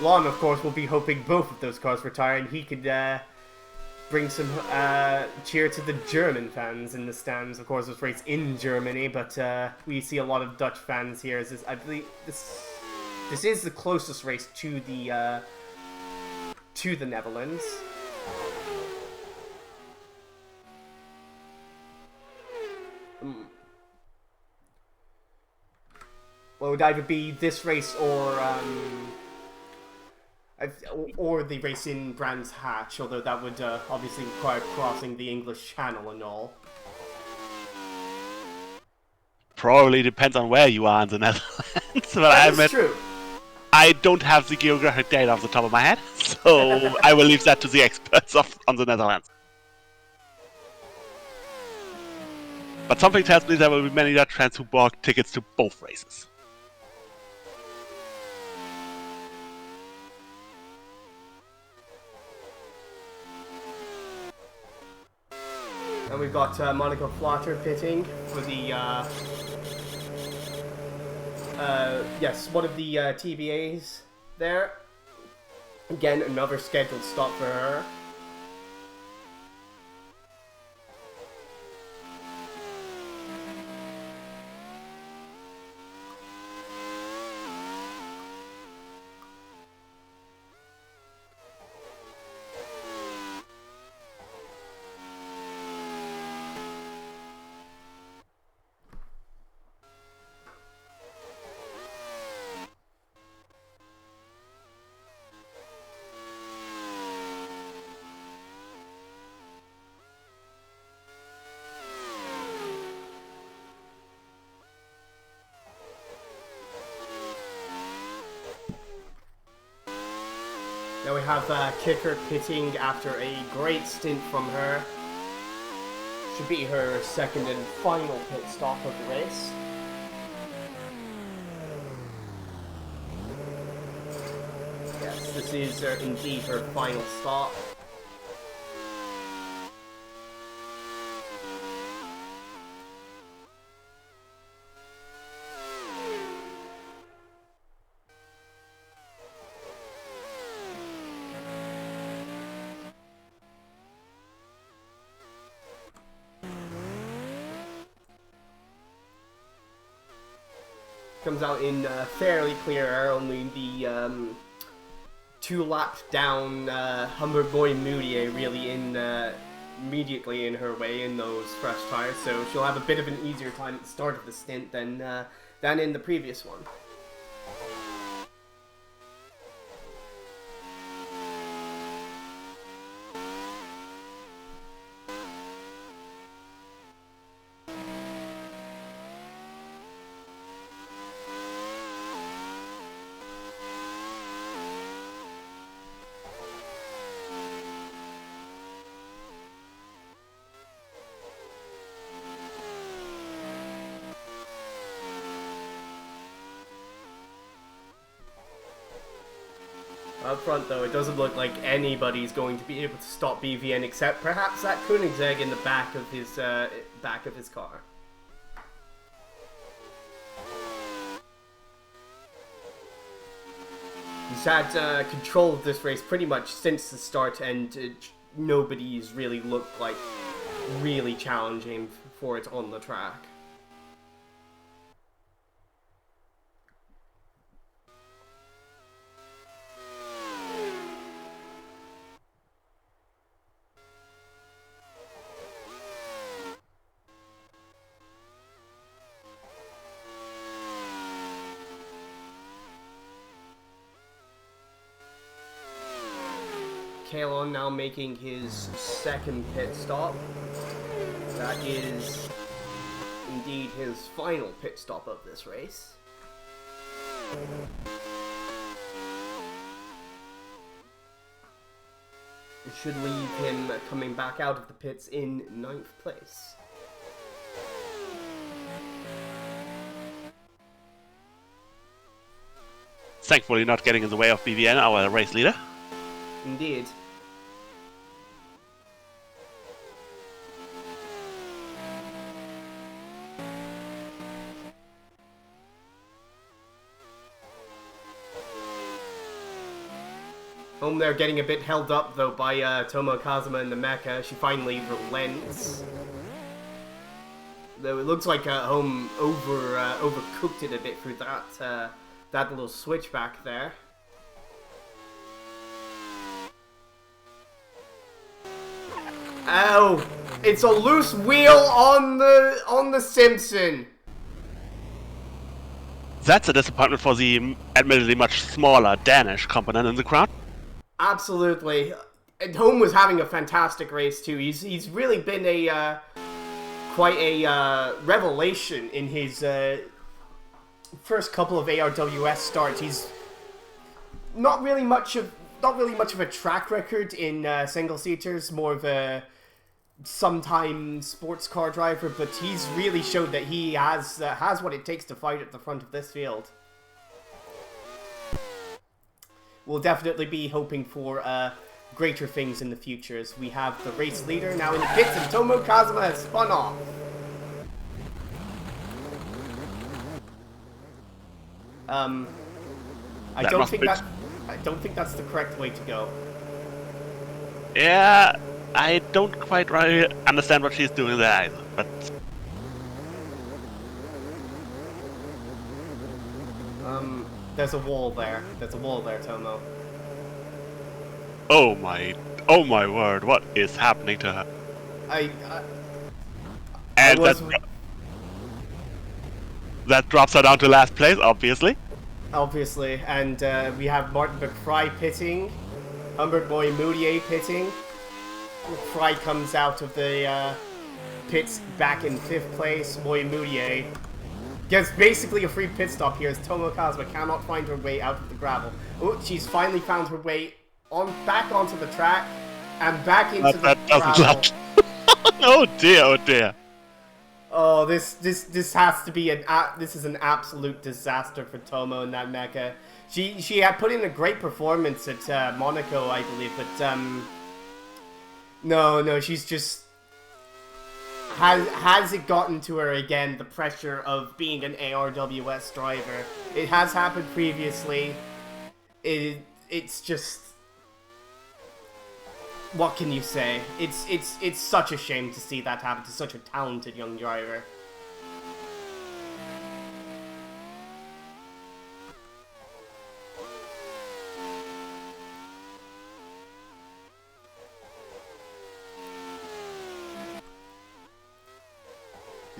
Lon, of course, will be hoping both of those cars retire and he could bring some cheer to the German fans in the stands. Of course, this race in Germany, but we see a lot of Dutch fans here. As this, I believe this is the closest race to the Netherlands. Well, it would either be this race or the race in Brands Hatch, although that would obviously require crossing the English Channel and all. Probably depends on where you are in the Netherlands, but That is true. I don't have the geographic data off the top of my head, so I will leave that to the experts on the Netherlands. But something tells me there will be many Dutch fans who bought tickets to both races. And we've got Monica Flotter pitting for the, yes, one of the TBAs there. Again, another scheduled stop for her. Now we have Kicker pitting after a great stint from her. Should be her second and final pit stop of the race. Yes, this is indeed her final stop. Comes out in fairly clear air, only the 2 laps down Humber Boy Moutier really immediately in her way in those fresh tires, so she'll have a bit of an easier time at the start of the stint than in the previous one. Up front, though, it doesn't look like anybody's going to be able to stop BVN except perhaps that Koenigsegg in the back of his car. He's had control of this race pretty much since the start, and nobody's really looked like really challenging for it on the track. Klon now making his second pit stop. That is indeed his final pit stop of this race. It should leave him coming back out of the pits in 9th place. Thankfully not getting in the way of BVN, our race leader. Indeed. Home there getting a bit held up though by Tomo Kazuma in the mecha. She finally relents. Though it looks like Home overcooked it a bit through that little switch back there. Oh, it's a loose wheel on the Simpson. That's a disappointment for the admittedly much smaller Danish component in the crowd. Absolutely. And Home was having a fantastic race too. He's really been quite a revelation in his first couple of ARWS starts. He's not really much of a track record in single seaters, more of a sometime sports car driver, but he's really showed that he has what it takes to fight at the front of this field. We'll definitely be hoping for greater things in the future as we have the race leader now in the pits and Tomo Kazuma has spun off. I don't think that's the correct way to go. Yeah, I don't quite really understand what she's doing there either, but... There's a wall there. There's a wall there, Tomo. Oh my word, what is happening to her? That drops her down to last place, obviously. Obviously, and we have Martin McFry pitting, Humbert Boy Moutier pitting. McFry comes out of the pits back in 5th place. Boy Moutier gets basically a free pit stop here as Tomo Kazuma cannot find her way out of the gravel. Oh, she's finally found her way back onto the track and back into the gravel. Oh dear, oh dear. Oh, this has to be this is an absolute disaster for Tomo in that mecha. She had put in a great performance at Monaco, I believe, but no, she's just has it gotten to her again, the pressure of being an ARWS driver. It has happened previously. It's just, what can you say? It's such a shame to see that happen to such a talented young driver.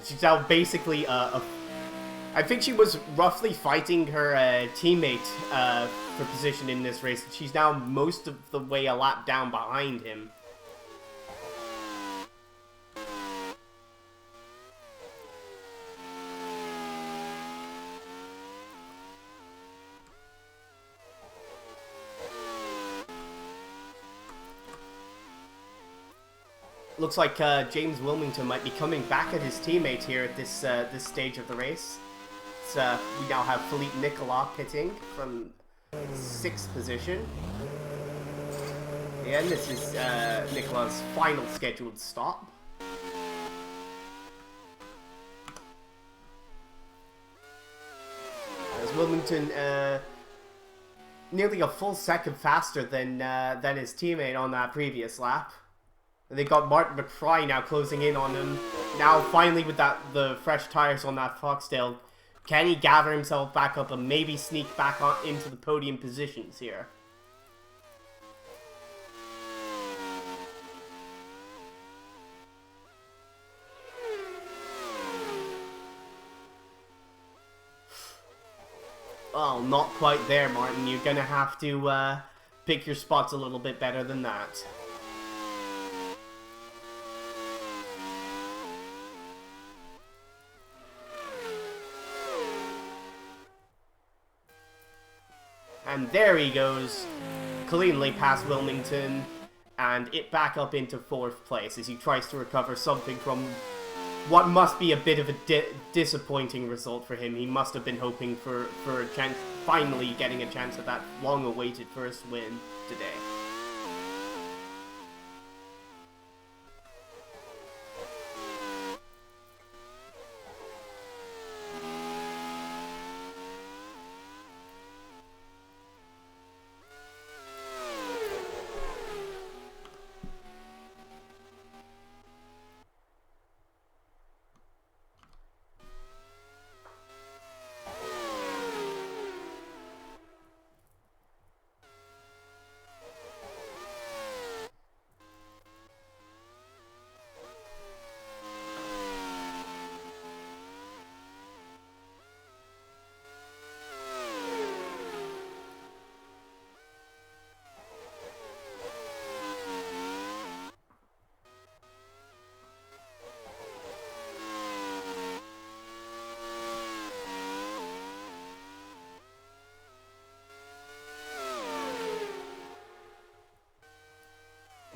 She's now basically I think she was roughly fighting her teammate for position in this race. She's now most of the way a lap down behind him. Looks like James Wilmington might be coming back at his teammate here at this this stage of the race. We now have Philippe Nicolas pitting from 6th position. Yeah, and this is Nicola's final scheduled stop. As Wilmington nearly a full second faster than his teammate on that previous lap. And they got Martin McFry now closing in on him. Now finally with the fresh tires on that Foxtail, can he gather himself back up and maybe sneak back on into the podium positions here? Oh, not quite there, Martin. You're gonna have to pick your spots a little bit better than that. And there he goes, cleanly past Wilmington, and it back up into 4th place as he tries to recover something from what must be a bit of a disappointing result for him. He must have been hoping for a chance, finally getting a chance at that long-awaited first win today.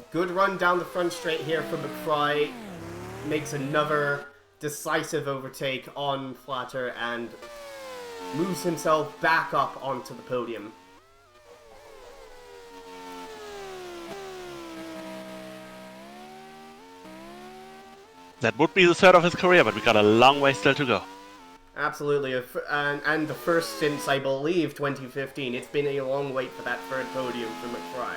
Good run down the front straight here from McFry. Makes another decisive overtake on Flatter and moves himself back up onto the podium. That would be the third of his career, but we got a long way still to go. Absolutely, and the first since, I believe, 2015. It's been a long wait for that third podium for McFry.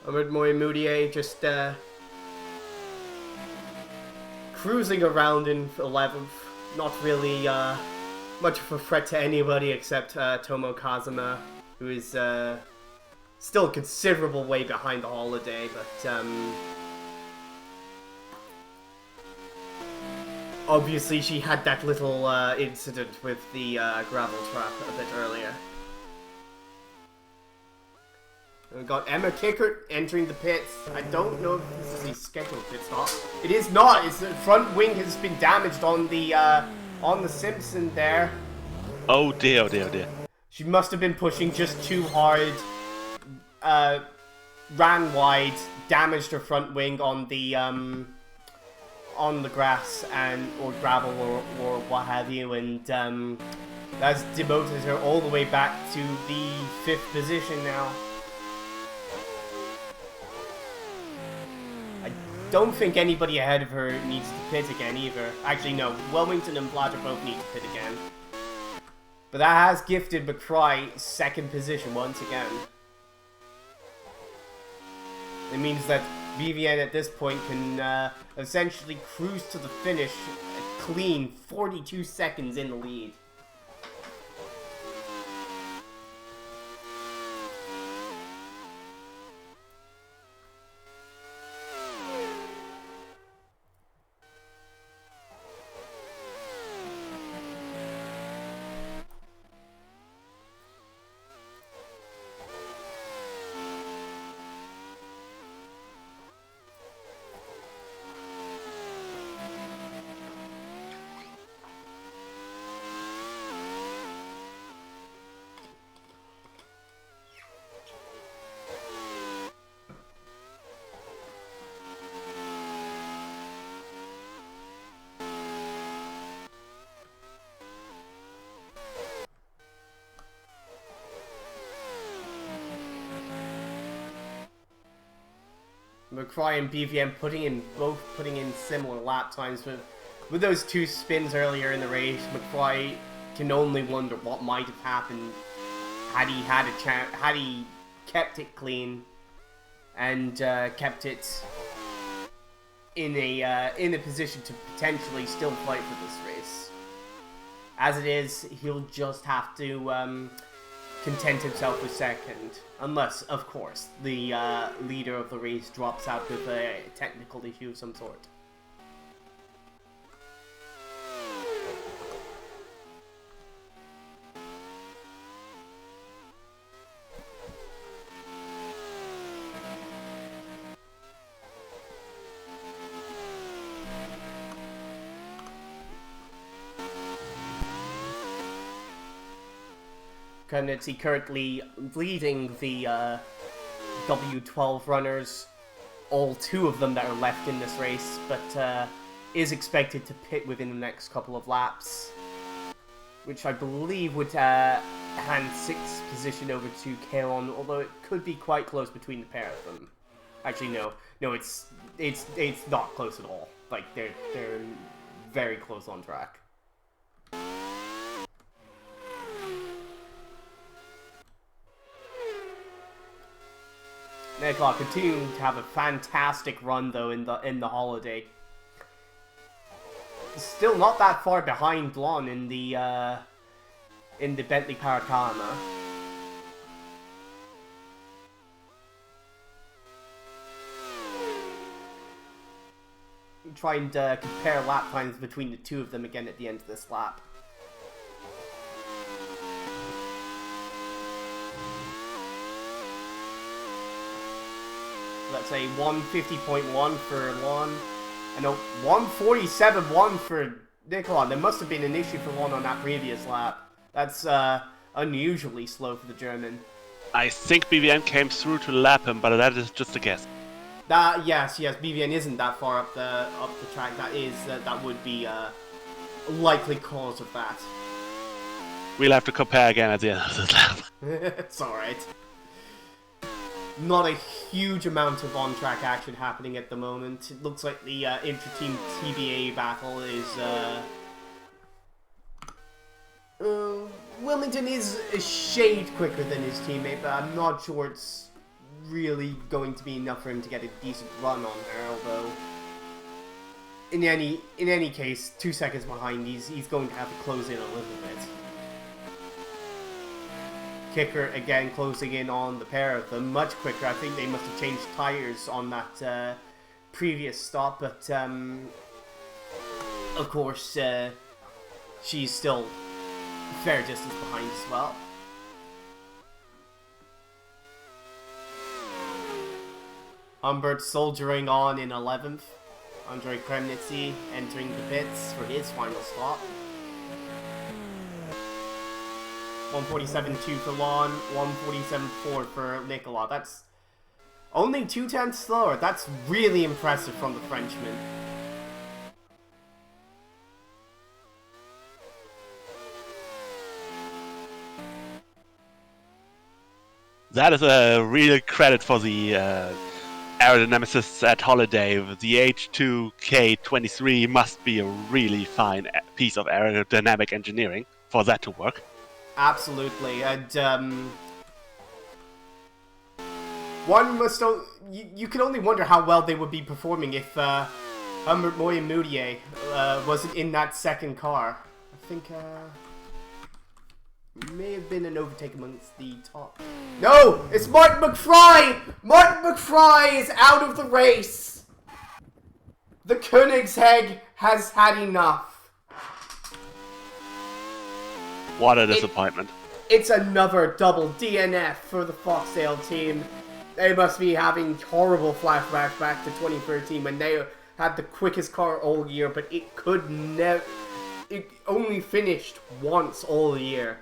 Ahmed Mouyamoudier just cruising around in 11th. Not really much of a threat to anybody except Tomo Kazuma, who is still a considerable way behind the holiday, but obviously she had that little incident with the gravel trap a bit earlier. We've got Emma Kickert entering the pits. I don't know if this is a scheduled pit stop. It is not. It's the front wing has been damaged on the Simpson there. Oh dear, oh dear, oh dear. She must have been pushing just too hard. Ran wide, damaged her front wing on the grass or gravel or what have you, and that's demoted her all the way back to the 5th position now. Don't think anybody ahead of her needs to pit again either. Actually, no. Wilmington and Blatter both need to pit again. But that has gifted McFry 2nd position once again. It means that BVN at this point can essentially cruise to the finish a clean 42 seconds in the lead. McFry and BVM both putting in similar lap times, but with those 2 spins earlier in the race, McFry can only wonder what might have happened had he had a chance, had he kept it clean and kept it in a position to potentially still fight for this race. As it is, he'll just have to content himself with second, unless, of course, the leader of the race drops out with a technical issue of some sort. Kernitzy currently leading the W12 runners, all 2 of them that are left in this race, but is expected to pit within the next couple of laps, which I believe would hand 6th position over to Klon, although it could be quite close between the pair of them. Actually, no, it's not close at all. Like they're very close on track. Nicola continuing to have a fantastic run though in the holiday. Still not that far behind Klon in the Bentley Paracana. Trying to compare lap times between the 2 of them again at the end of this lap. Let's say 150.1 for Lon, and a 147.1 for Nicola. There must have been an issue for Lon on that previous lap. That's unusually slow for the German. I think BVN came through to lap him, but that is just a guess. Yes, BVN isn't that far up the track. That would be a likely cause of that. We'll have to compare again at the end of this lap. It's alright. Not a huge amount of on-track action happening at the moment. It looks like the inter-team TBA battle is... Wilmington is a shade quicker than his teammate, but I'm not sure it's really going to be enough for him to get a decent run on there, although... In any case, 2 seconds behind, he's going to have to close in a little bit. Kicker again closing in on the pair of them much quicker. I think they must have changed tires on that previous stop, but of course she's still a fair distance behind as well. Humbert soldiering on in 11th. Andrei Kremnitzy entering the pits for his final stop. 147.2 for Lon, 147.4 for Nicola. That's only 0.2 slower. That's really impressive from the Frenchman. That is a real credit for the aerodynamicists at Holiday. The H2K23 must be a really fine piece of aerodynamic engineering for that to work. Absolutely, and one must. You can only wonder how well they would be performing if Humbert Moyen-Moutier wasn't in that second car. I think may have been an overtake amongst the top. No, it's Martin McFry. Martin McFry is out of the race. The Koenigsegg has had enough. What a disappointment. It's another double DNF for the Foxdale team. They must be having horrible flashbacks back to 2013 when they had the quickest car all year, but it could never... It only finished once all year.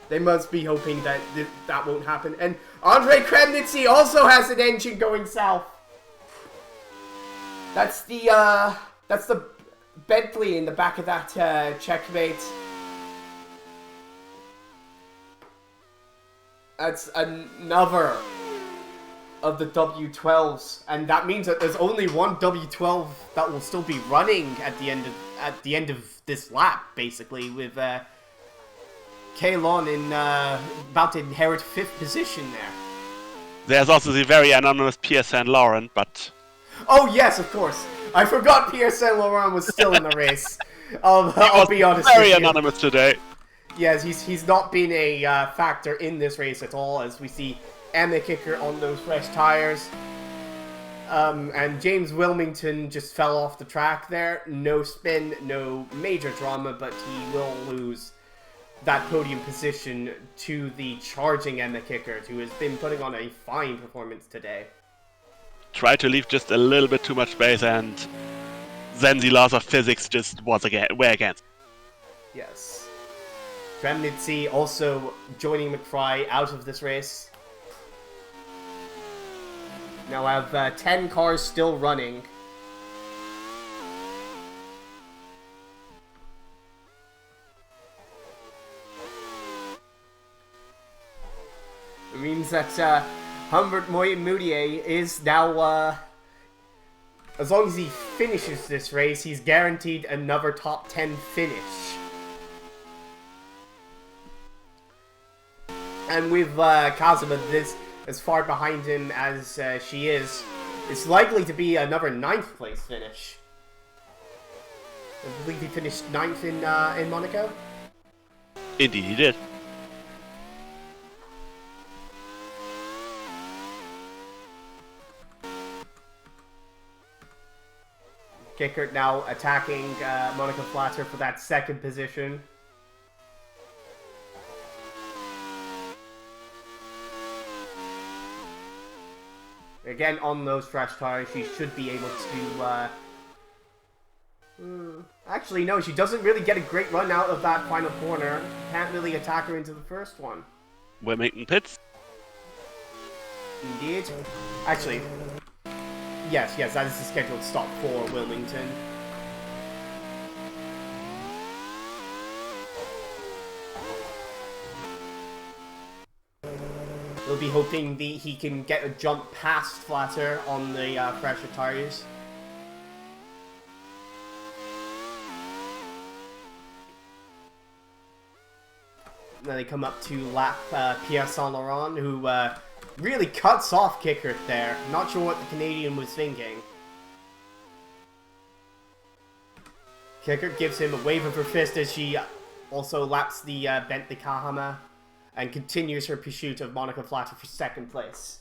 They must be hoping that that won't happen. And Andrei Kremnitzy also has an engine going south. That's the Bentley in the back of that checkmate. That's another of the W12s, and that means that there's only one W12 that will still be running at the end of this lap, basically, with Klon in about to inherit 5th position there. There's also the very anonymous Pierre Saint Laurent, but oh yes, of course, I forgot Pierre Saint Laurent was still in the race. I'll be honest. Very with you. anonymous today. Yes, he's not been a factor in this race at all, as we see Emma Kicker on those fresh tires. And James Wilmington just fell off the track there. No spin, no major drama, but he will lose that podium position to the charging Emma Kicker, who has been putting on a fine performance today. Tried to leave just a little bit too much space, and then the laws of physics just were against. Yes. Kremnitzy also joining McFry out of this race. Now I have 10 cars still running. It means that Humbert Moutier is now, as long as he finishes this race, he's guaranteed another top 10 finish. And with Kazuma this as far behind him as she is, it's likely to be another 9th place finish. I believe he finished 9th in Monaco. Indeed, he did. Kickert now attacking Monica Flatter for that 2nd position. Again, on those fresh tires, she should be able to... Actually, no, she doesn't really get a great run out of that final corner. Can't really attack her into the first one. Wilmington pits. Indeed. Actually, yes, that is the scheduled stop for Wilmington. We'll be hoping he can get a jump past Flatter on the fresher tires. Then they come up to lap Pierre Saint Laurent, who really cuts off Kickert there. Not sure what the Canadian was thinking. Kickert gives him a wave of her fist as she also laps the Bentley Kahama and continues her pursuit of Monica Flatter for 2nd place.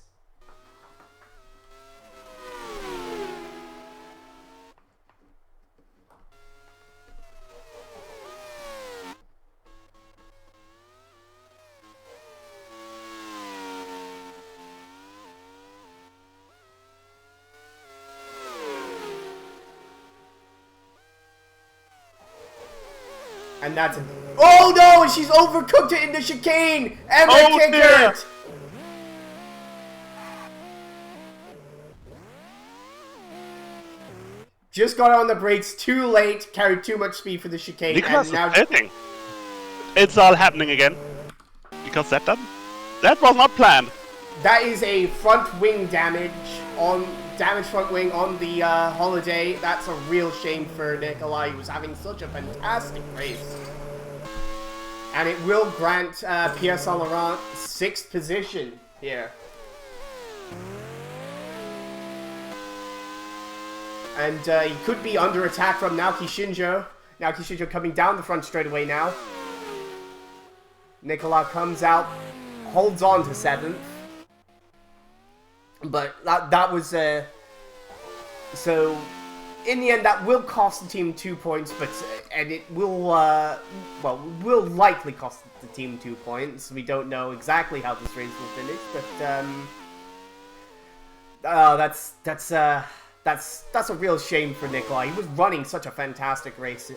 And that's... Oh no! She's overcooked it in the chicane! Emma Kickert! Just got on the brakes too late, carried too much speed for the chicane, Because and now... It's all happening again. Because that was not planned. That is a front wing damage front wing on the Holiday. That's a real shame for Nikolai, who was having such a fantastic race. And it will grant Pierre Saint Laurent 6th position here. And he could be under attack from Naoki Shinjo. Naoki Shinjo coming down the front straightaway now. Nikolai comes out, holds on to 7th. But that was... so, in the end, that will cost the team 2 points, and it will, will likely cost the team 2 points. We don't know exactly how this race will finish, but, that's a real shame for Nikolai. He was running such a fantastic race.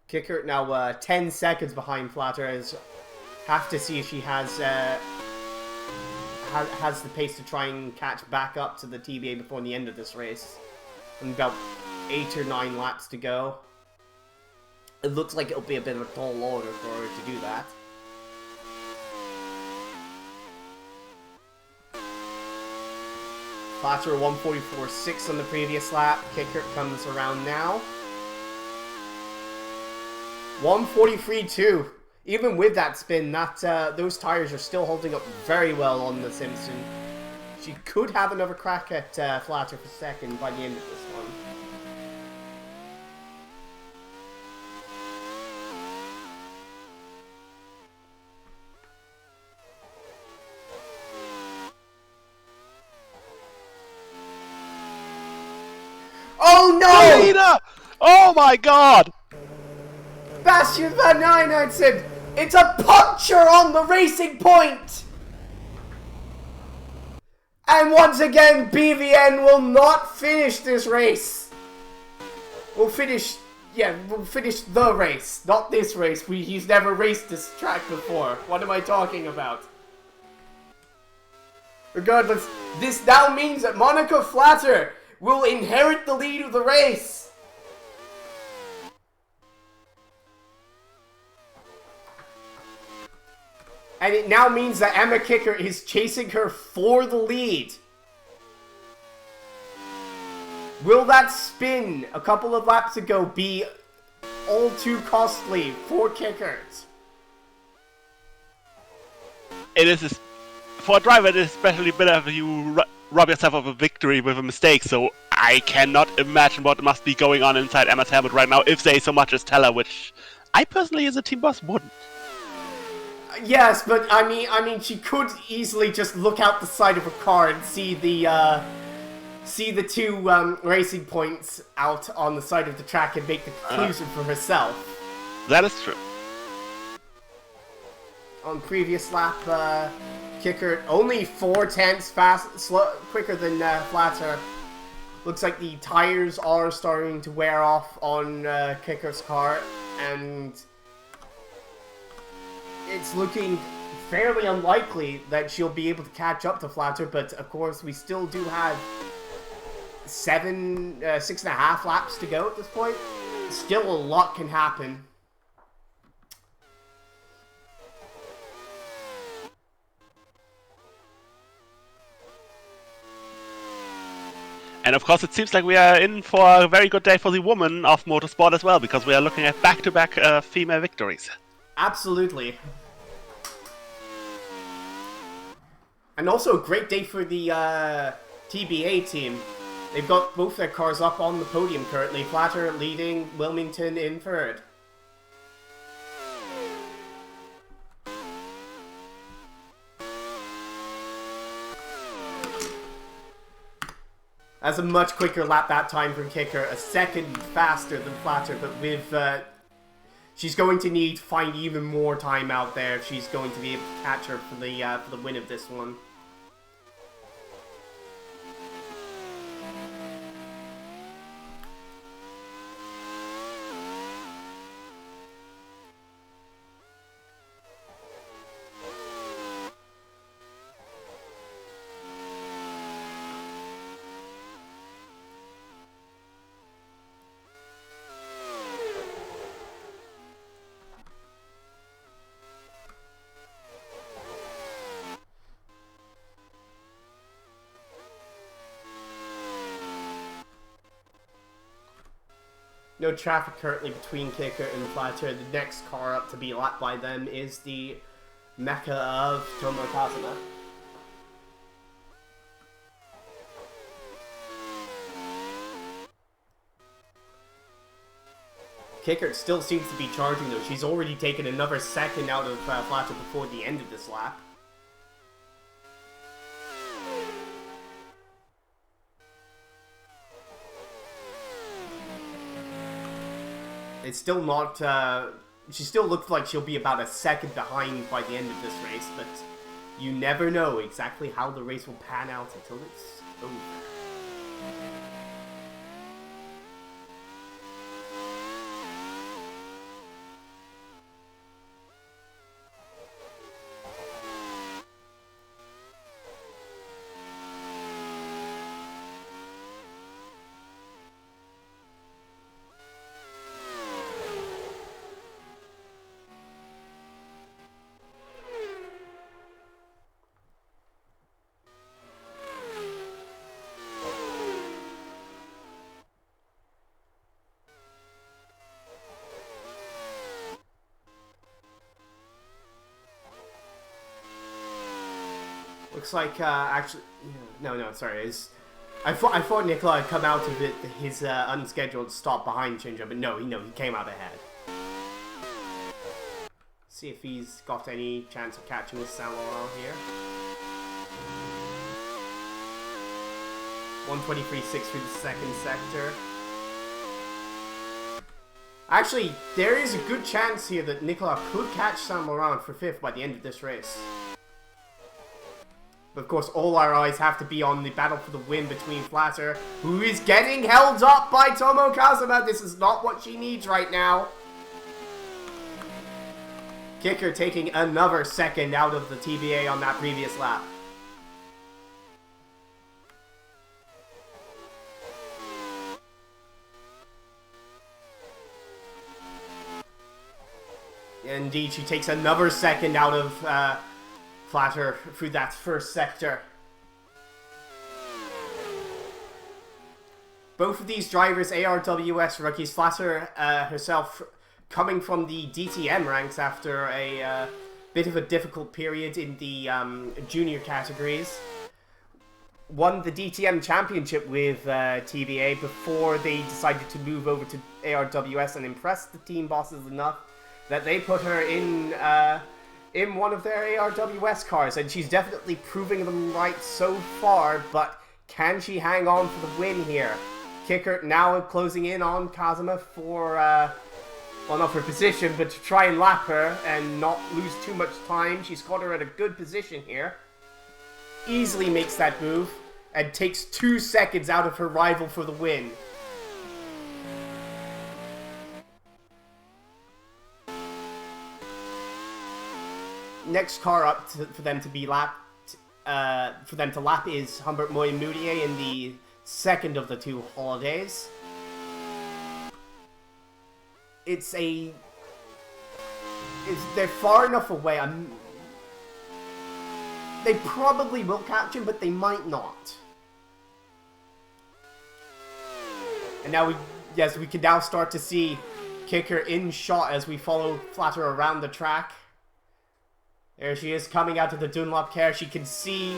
Kickert now 10 seconds behind Flatter, as have to see if she has the pace to try and catch back up to the TBA before the end of this race. And about 8 or 9 laps to go. It looks like it'll be a bit of a tall order for her to do that. Flatter 144.6 on the previous lap. Kickert comes around now. 143.2. Even with that spin, those tires are still holding up very well on the Simpson. She could have another crack at Flatter for second by the end of this one. Oh no! Selena! Oh my god! Bastian van Nijnhuidsen! It's a puncture on the racing point! And once again, BVN will not finish this race. We'll finish the race, not this race. He's never raced this track before. What am I talking about? Regardless, this now means that Monica Flatter will inherit the lead of the race. And it now means that Emma Kicker is chasing her for the lead. Will that spin a couple of laps ago be all too costly for Kickert? It is, for a driver, it is especially better if you rob yourself of a victory with a mistake, so I cannot imagine what must be going on inside Emma's helmet right now if they so much as tell her, which I personally as a team boss wouldn't. Yes, but I mean, she could easily just look out the side of her car and see the two racing points out on the side of the track and make the conclusion for herself. That is true. On previous lap, Kicker only 0.4 quicker than Flatter. Looks like the tires are starting to wear off on Kicker's car, and it's looking fairly unlikely that she'll be able to catch up to Flatter, but of course we still do have 6.5 laps to go at this point. Still a lot can happen. And of course it seems like we are in for a very good day for the woman of motorsport as well, because we are looking at back-to-back female victories. Absolutely. And also a great day for the TBA team. They've got both their cars up on the podium currently. Flatter leading, Wilmington in third. That's a much quicker lap that time from Kicker, a second faster than Flatter, but with she's going to need to find even more time out there if she's going to be able to catch her for the win of this one. No traffic currently between Kicker and Flatter. The next car up to be lapped by them is the Mecca of Tomo Kazuma. Kicker still seems to be charging though. She's already taken another second out of Flatter before the end of this lap. It's still not, she still looks like she'll be about a second behind by the end of this race, but you never know exactly how the race will pan out until it's over. Looks like, actually... No, sorry. I thought Nicola had come out of it, his unscheduled stop behind Shinja, but no, he came out ahead. See if he's got any chance of catching with Saint Laurent here. 123.6 through the second sector. Actually, there is a good chance here that Nicola could catch Saint Laurent for 5th by the end of this race. But of course, all our eyes have to be on the battle for the win between Flatter, who is getting held up by Tomo Kazuma. This is not what she needs right now. Kicker taking another second out of the TBA on that previous lap. Indeed, she takes another second out of Flatter through that first sector. Both of these drivers, ARWS rookies, Flatter herself coming from the DTM ranks after a bit of a difficult period in the junior categories. Won the DTM championship with TBA before they decided to move over to ARWS and impress the team bosses enough that they put her in one of their ARWS cars, and she's definitely proving them right so far, but can she hang on for the win here? Kicker now closing in on Kazuma for, well, not for position, but to try and lap her and not lose too much time. She's got her at a good position here. Easily makes that move and takes 2 seconds out of her rival for the win. Next car up for them to be lapped, lap is Humbert Moy Moutier in the second of the two holidays. They're far enough away. They probably will catch him, but they might not. And now we can now start to see Kicker in shot as we follow Flatter around the track. There she is coming out of the Dunlop car. She can see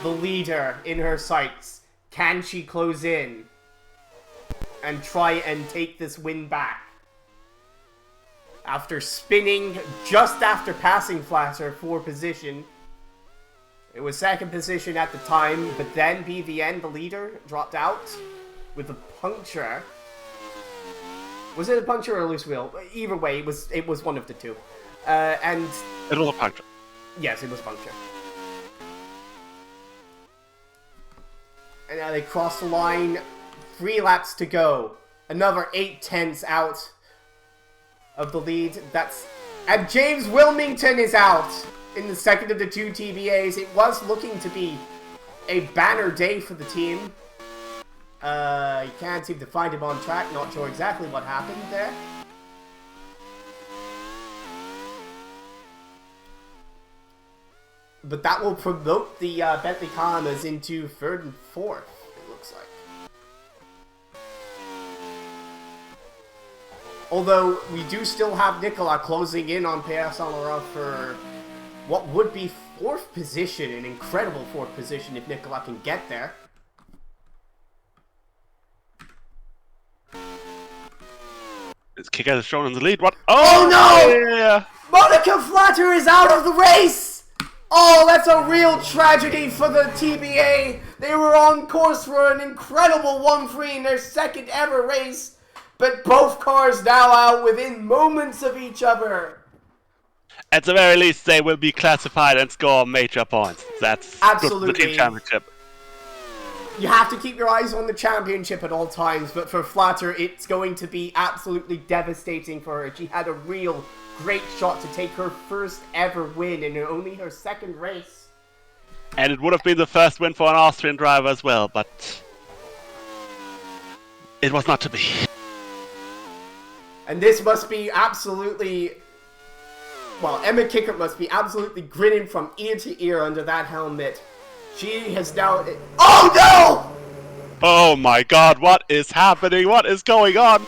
the leader in her sights. Can she close in and try and take this win back? After spinning just after passing Flatter for position. It was second position at the time, but then BVN, the leader, dropped out with a puncture. Was it a puncture or a loose wheel? Either way, it was one of the two. And it was a puncture. Yes, it was puncture. And now they cross the line. 3 laps to go. Another 8/10 out of the lead. And James Wilmington is out in the second of the 2 TBAs. It was looking to be a banner day for the team. You can't seem to find him on track. Not sure exactly what happened there. But that will promote the Bentley Kamas into 3rd and 4th, it looks like. Although, we do still have Nicola closing in on Pierre Saint Laurent for what would be 4th position, an incredible 4th position if Nicola can get there. This Kicker is shown in the lead. What? Oh no! Yeah. Monica Flatter is out of the race! Oh, that's a real tragedy for the TBA. They were on course for an incredible 1-3 in their second ever race. But both cars now out within moments of each other. At the very least, they will be classified and score major points. That's absolutely good for the team championship. You have to keep your eyes on the championship at all times, but for Flatter, it's going to be absolutely devastating for her. She had a real great shot to take her first ever win in only her second race. And it would have been the first win for an Austrian driver as well, but it was not to be. And this must be absolutely... Well, Emma Kickert must be absolutely grinning from ear to ear under that helmet. She has now... Oh no! Oh my god, what is happening? What is going on?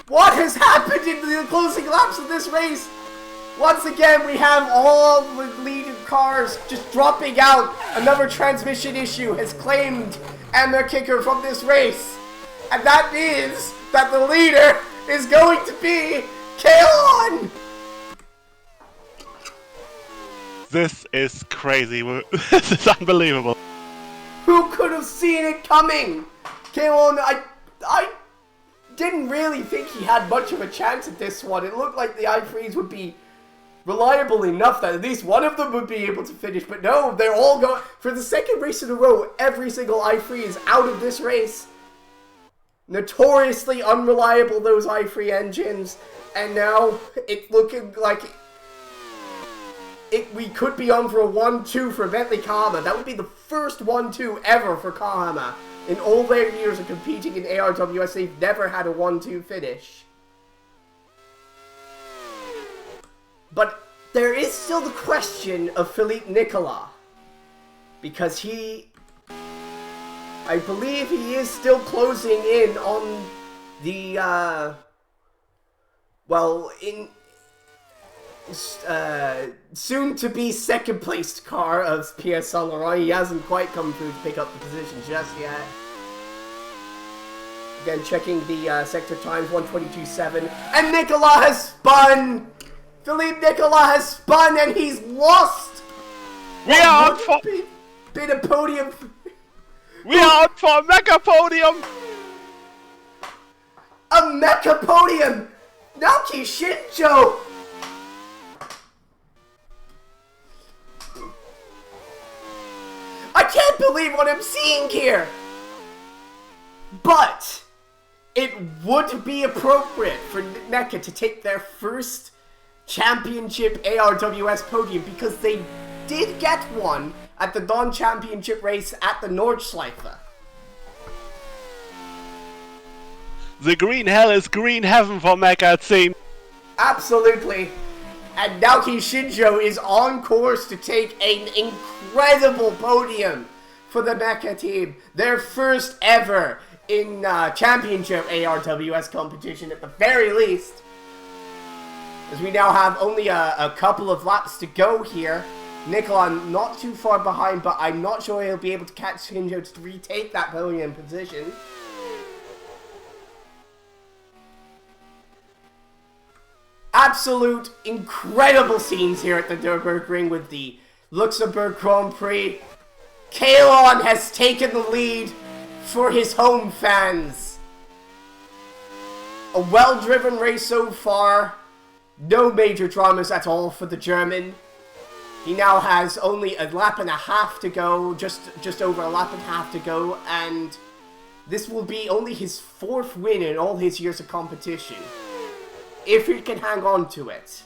What has happened in the closing laps of this race? Once again, we have all the leading cars just dropping out. Another transmission issue has claimed Anna Kicker from this race. And that means that the leader is going to be Klon! This is crazy. This is unbelievable. Who could have seen it coming? Klon, I didn't really think he had much of a chance at this one. It looked like the i3s would be reliable enough that at least one of them would be able to finish, but no, they're all going for the second race in a row. Every single i3 is out of this race. Notoriously unreliable, those i3 engines, and now it's looking like we could be on for a 1-2 for Bentley Kahama. That would be the first 1-2 ever for Kahama. In all their years of competing in ARWS, they've never had a 1-2 finish. But there is still the question of Philippe Nicolas, because I believe he is still closing in on the, soon-to-be second-placed car of Pierre Saint-Laurent. He hasn't quite come through to pick up the position just yet. Again, checking the sector times, 1:22.7, and Nicolas has spun! Philippe Nicolas has spun and he's lost! We are on for... Bit of podium... We are on for a mega podium! A mega podium! Naoki Shinjo! I can't believe what I'm seeing here! But it would be appropriate for NECA to take their first championship ARWS podium, because they did get one at the non-championship race at the Nordschleife. The green hell is green heaven for Mecha, it seems. Absolutely. And Naoki Shinjo is on course to take an incredible podium for the Mecha team. Their first ever in championship ARWS competition at the very least. As we now have only a couple of laps to go here. Nicolas not too far behind, but I'm not sure he'll be able to catch Shinjo to retake that podium position. Absolute incredible scenes here at the Nurburgring with the Luxembourg Grand Prix. Klon has taken the lead for his home fans. A well-driven race so far. No major dramas at all for the German. He now has only a lap and a half to go, just over a lap and a half to go, and this will be only his fourth win in all his years of competition, if he can hang on to it.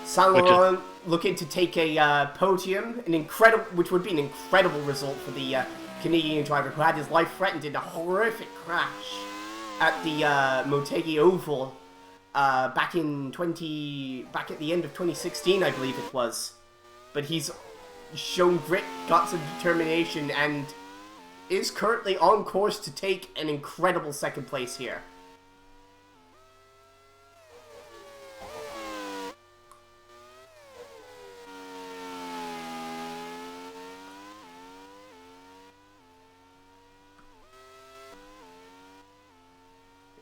Saint Laurent looking to take a podium, which would be an incredible result for the Canadian driver who had his life threatened in a horrific crash at the Motegi Oval back at the end of 2016, I believe it was. But he's shown grit, guts, and determination, and is currently on course to take an incredible second place here.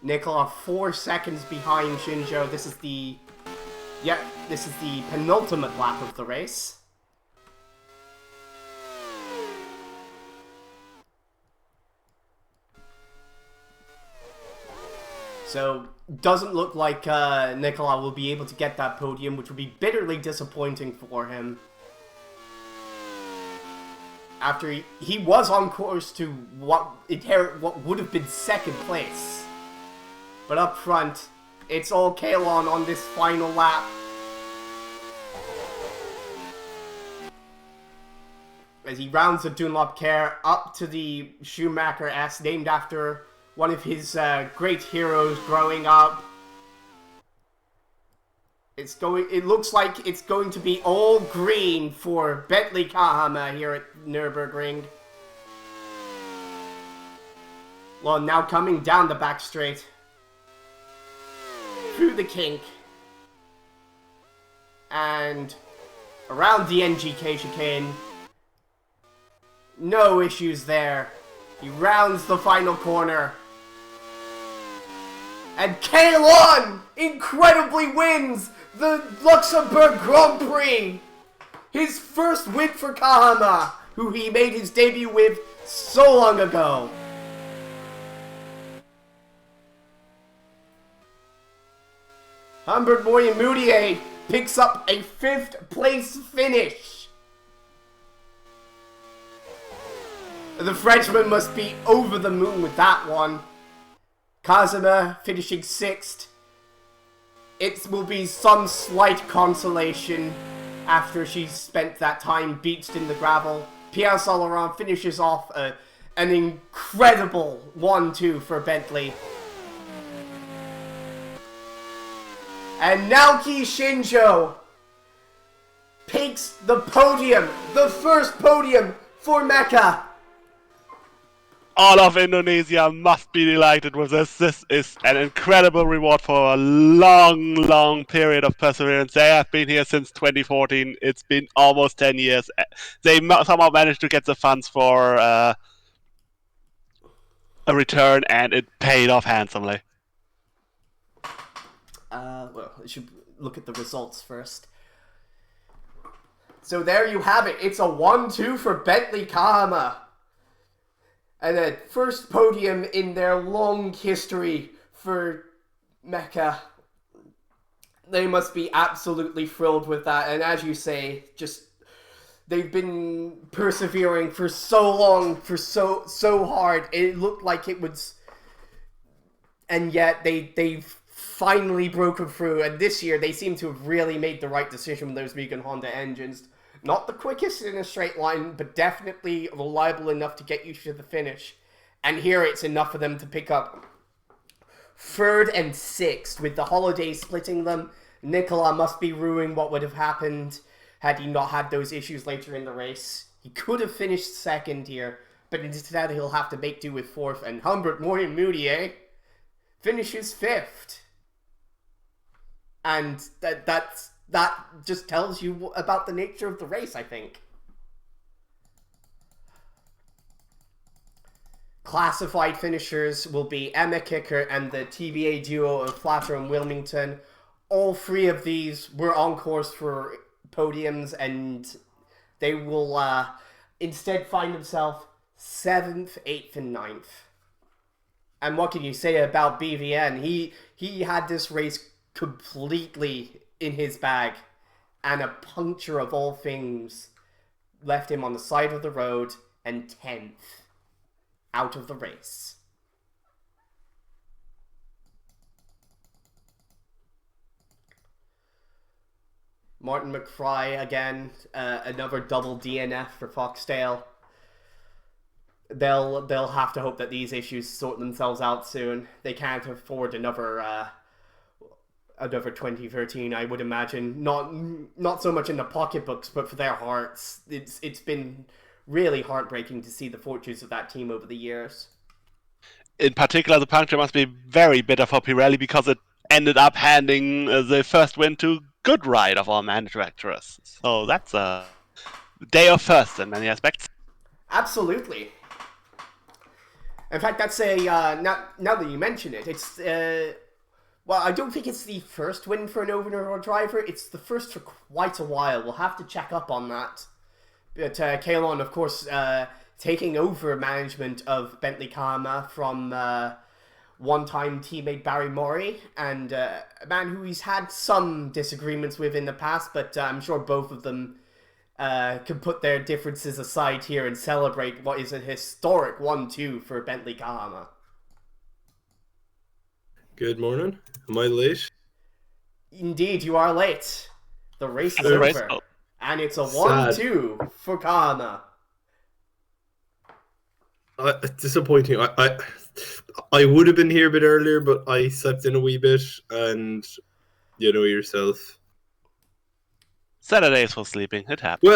Nicolas 4 seconds behind Shinjo. This is the penultimate lap of the race. So, doesn't look like Nicolas will be able to get that podium, which would be bitterly disappointing for him. After he was on course to inherit what would have been second place. But up front, it's all Klon on this final lap. As he rounds the Dunlop Care up to the Schumacher S, named after one of his great heroes growing up. It looks like it's going to be all green for Bentley Kahama here at Nurburgring. Well, now coming down the back straight. through the kink. And around the NGK chicane. No issues there. He rounds the final corner. And Klon incredibly wins the Luxembourg Grand Prix. His first win for Kahama, who he made his debut with so long ago. Humbert Moyen-Moutier picks up a 5th place finish. The Frenchman must be over the moon with that one. Kazuma finishing 6th. It will be some slight consolation after she's spent that time beached in the gravel. Pierre Soleron finishes off an incredible 1-2 for Bentley. And Naoki Shinjo takes the podium, the first podium for Mecha. All of Indonesia must be delighted with this. This is an incredible reward for a long, long period of perseverance. They have been here since 2014. It's been almost 10 years. They somehow managed to get the funds for a return, and it paid off handsomely. Well, I should look at the results first. So there you have it. It's a 1-2 for Bentley Kahama. And a first podium in their long history for Mecha. They must be absolutely thrilled with that. And as you say, just they've been persevering for so long, for so hard. It looked like it was, and yet they've finally broken through. And this year they seem to have really made the right decision with those Mugen Honda engines. Not the quickest in a straight line, but definitely reliable enough to get you to the finish. And here it's enough for them to pick up 3rd and 6th, with the holiday splitting them. Nicola must be ruining what would have happened had he not had those issues later in the race. He could have finished 2nd here, but instead he'll have to make do with 4th. And Humbert Moyen-Moutier finishes 5th. And that just tells you about the nature of the race, I think. Classified finishers will be Emma Kicker and the TBA duo of Flatter and Wilmington. All 3 of these were on course for podiums, and they will instead find themselves 7th, 8th, and 9th. And what can you say about BVN? He had this race completely in his bag, and a puncture of all things left him on the side of the road and 10th out of the race. Martin McFry again, another double DNF for Foxtail. They'll have to hope that these issues sort themselves out soon. They can't afford another 2013, I would imagine. Not so much in the pocketbooks, but for their hearts. It's been really heartbreaking to see the fortunes of that team over the years. In particular, the puncture must be very bitter for Pirelli, because it ended up handing the first win to Good Ride of all manufacturers. So that's a day of first in many aspects. Absolutely. In fact, that's a now that you mention it, it's well, I don't think it's the first win for an overall driver. It's the first for quite a while. We'll have to check up on that. But Klon, of course, taking over management of Bentley Kahama from one-time teammate Barry Mori, and a man who he's had some disagreements with in the past, but I'm sure both of them can put their differences aside here and celebrate what is a historic 1-2 for Bentley Kahama. Good morning. Am I late? Indeed, you are late. The race is over. And it's a 1-2 for Kahama. Disappointing. I would have been here a bit earlier, but I slept in a wee bit, and you know yourself. Saturdays for sleeping. It happens.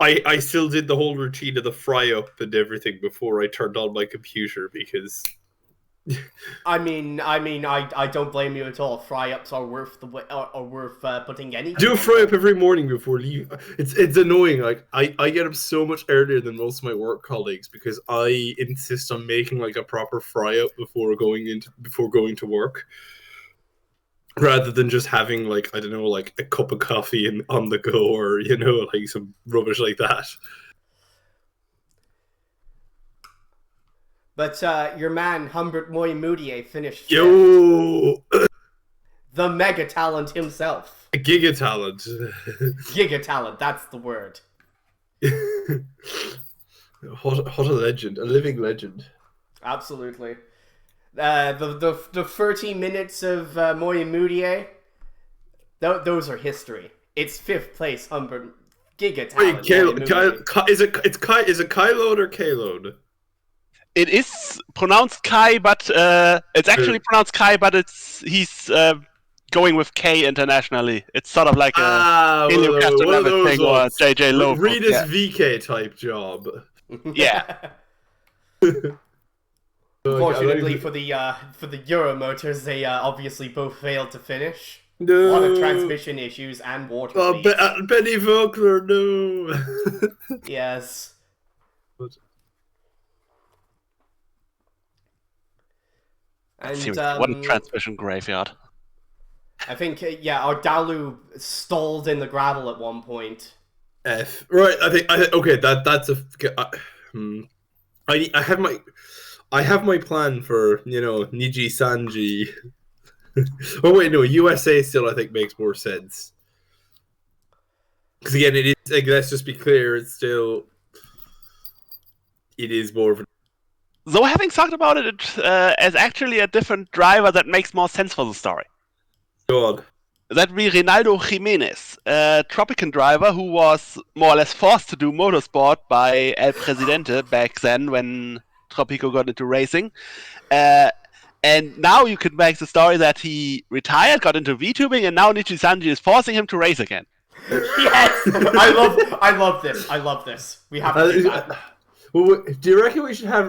I still did the whole routine of the fry up and everything before I turned on my computer, because I mean, I don't blame you at all. Fry-ups are worth putting any. Do a fry-up every morning before leaving. It's annoying. Like I get up so much earlier than most of my work colleagues because I insist on making like a proper fry-up before going to work, rather than just having like, I don't know, like a cup of coffee and on the go, or like some rubbish like that. But your man Humbert Moy-Moutier finished Yo, the mega talent himself. a giga talent. Giga talent, that's the word. What a legend, a living legend. Absolutely. The 30 minutes of Moy-Moutier, those are history. It's 5th place Humbert giga talent. Wait, is it Kyload or K-load? It is pronounced Kai, but it's actually pronounced Kai, but he's going with K internationally. It's sort of like a Helio Castroneves thing or JJ Lowe. Read his VK type job. Yeah. Unfortunately for the Euromotors, they obviously both failed to finish. No. A lot of transmission issues and water leaks. Benny Vogler, no. Yes. And what a transmission graveyard. I think our Dalu stalled in the gravel at one point. Right, I think okay. That's I have my plan for Niji Sanji. Oh wait, no, USA still I think makes more sense. Because again, it is like, let's just be clear, it is more of a. Though having talked about it as actually a different driver that makes more sense for the story. Go on. That'd be Reinaldo Jimenez, a Tropican driver who was more or less forced to do motorsport by El Presidente back then when Tropico got into racing. And now you could make the story that he retired, got into VTubing, and now Nichi Sanji is forcing him to race again. Yes! I love this. We have to do that. Well, do you reckon we should have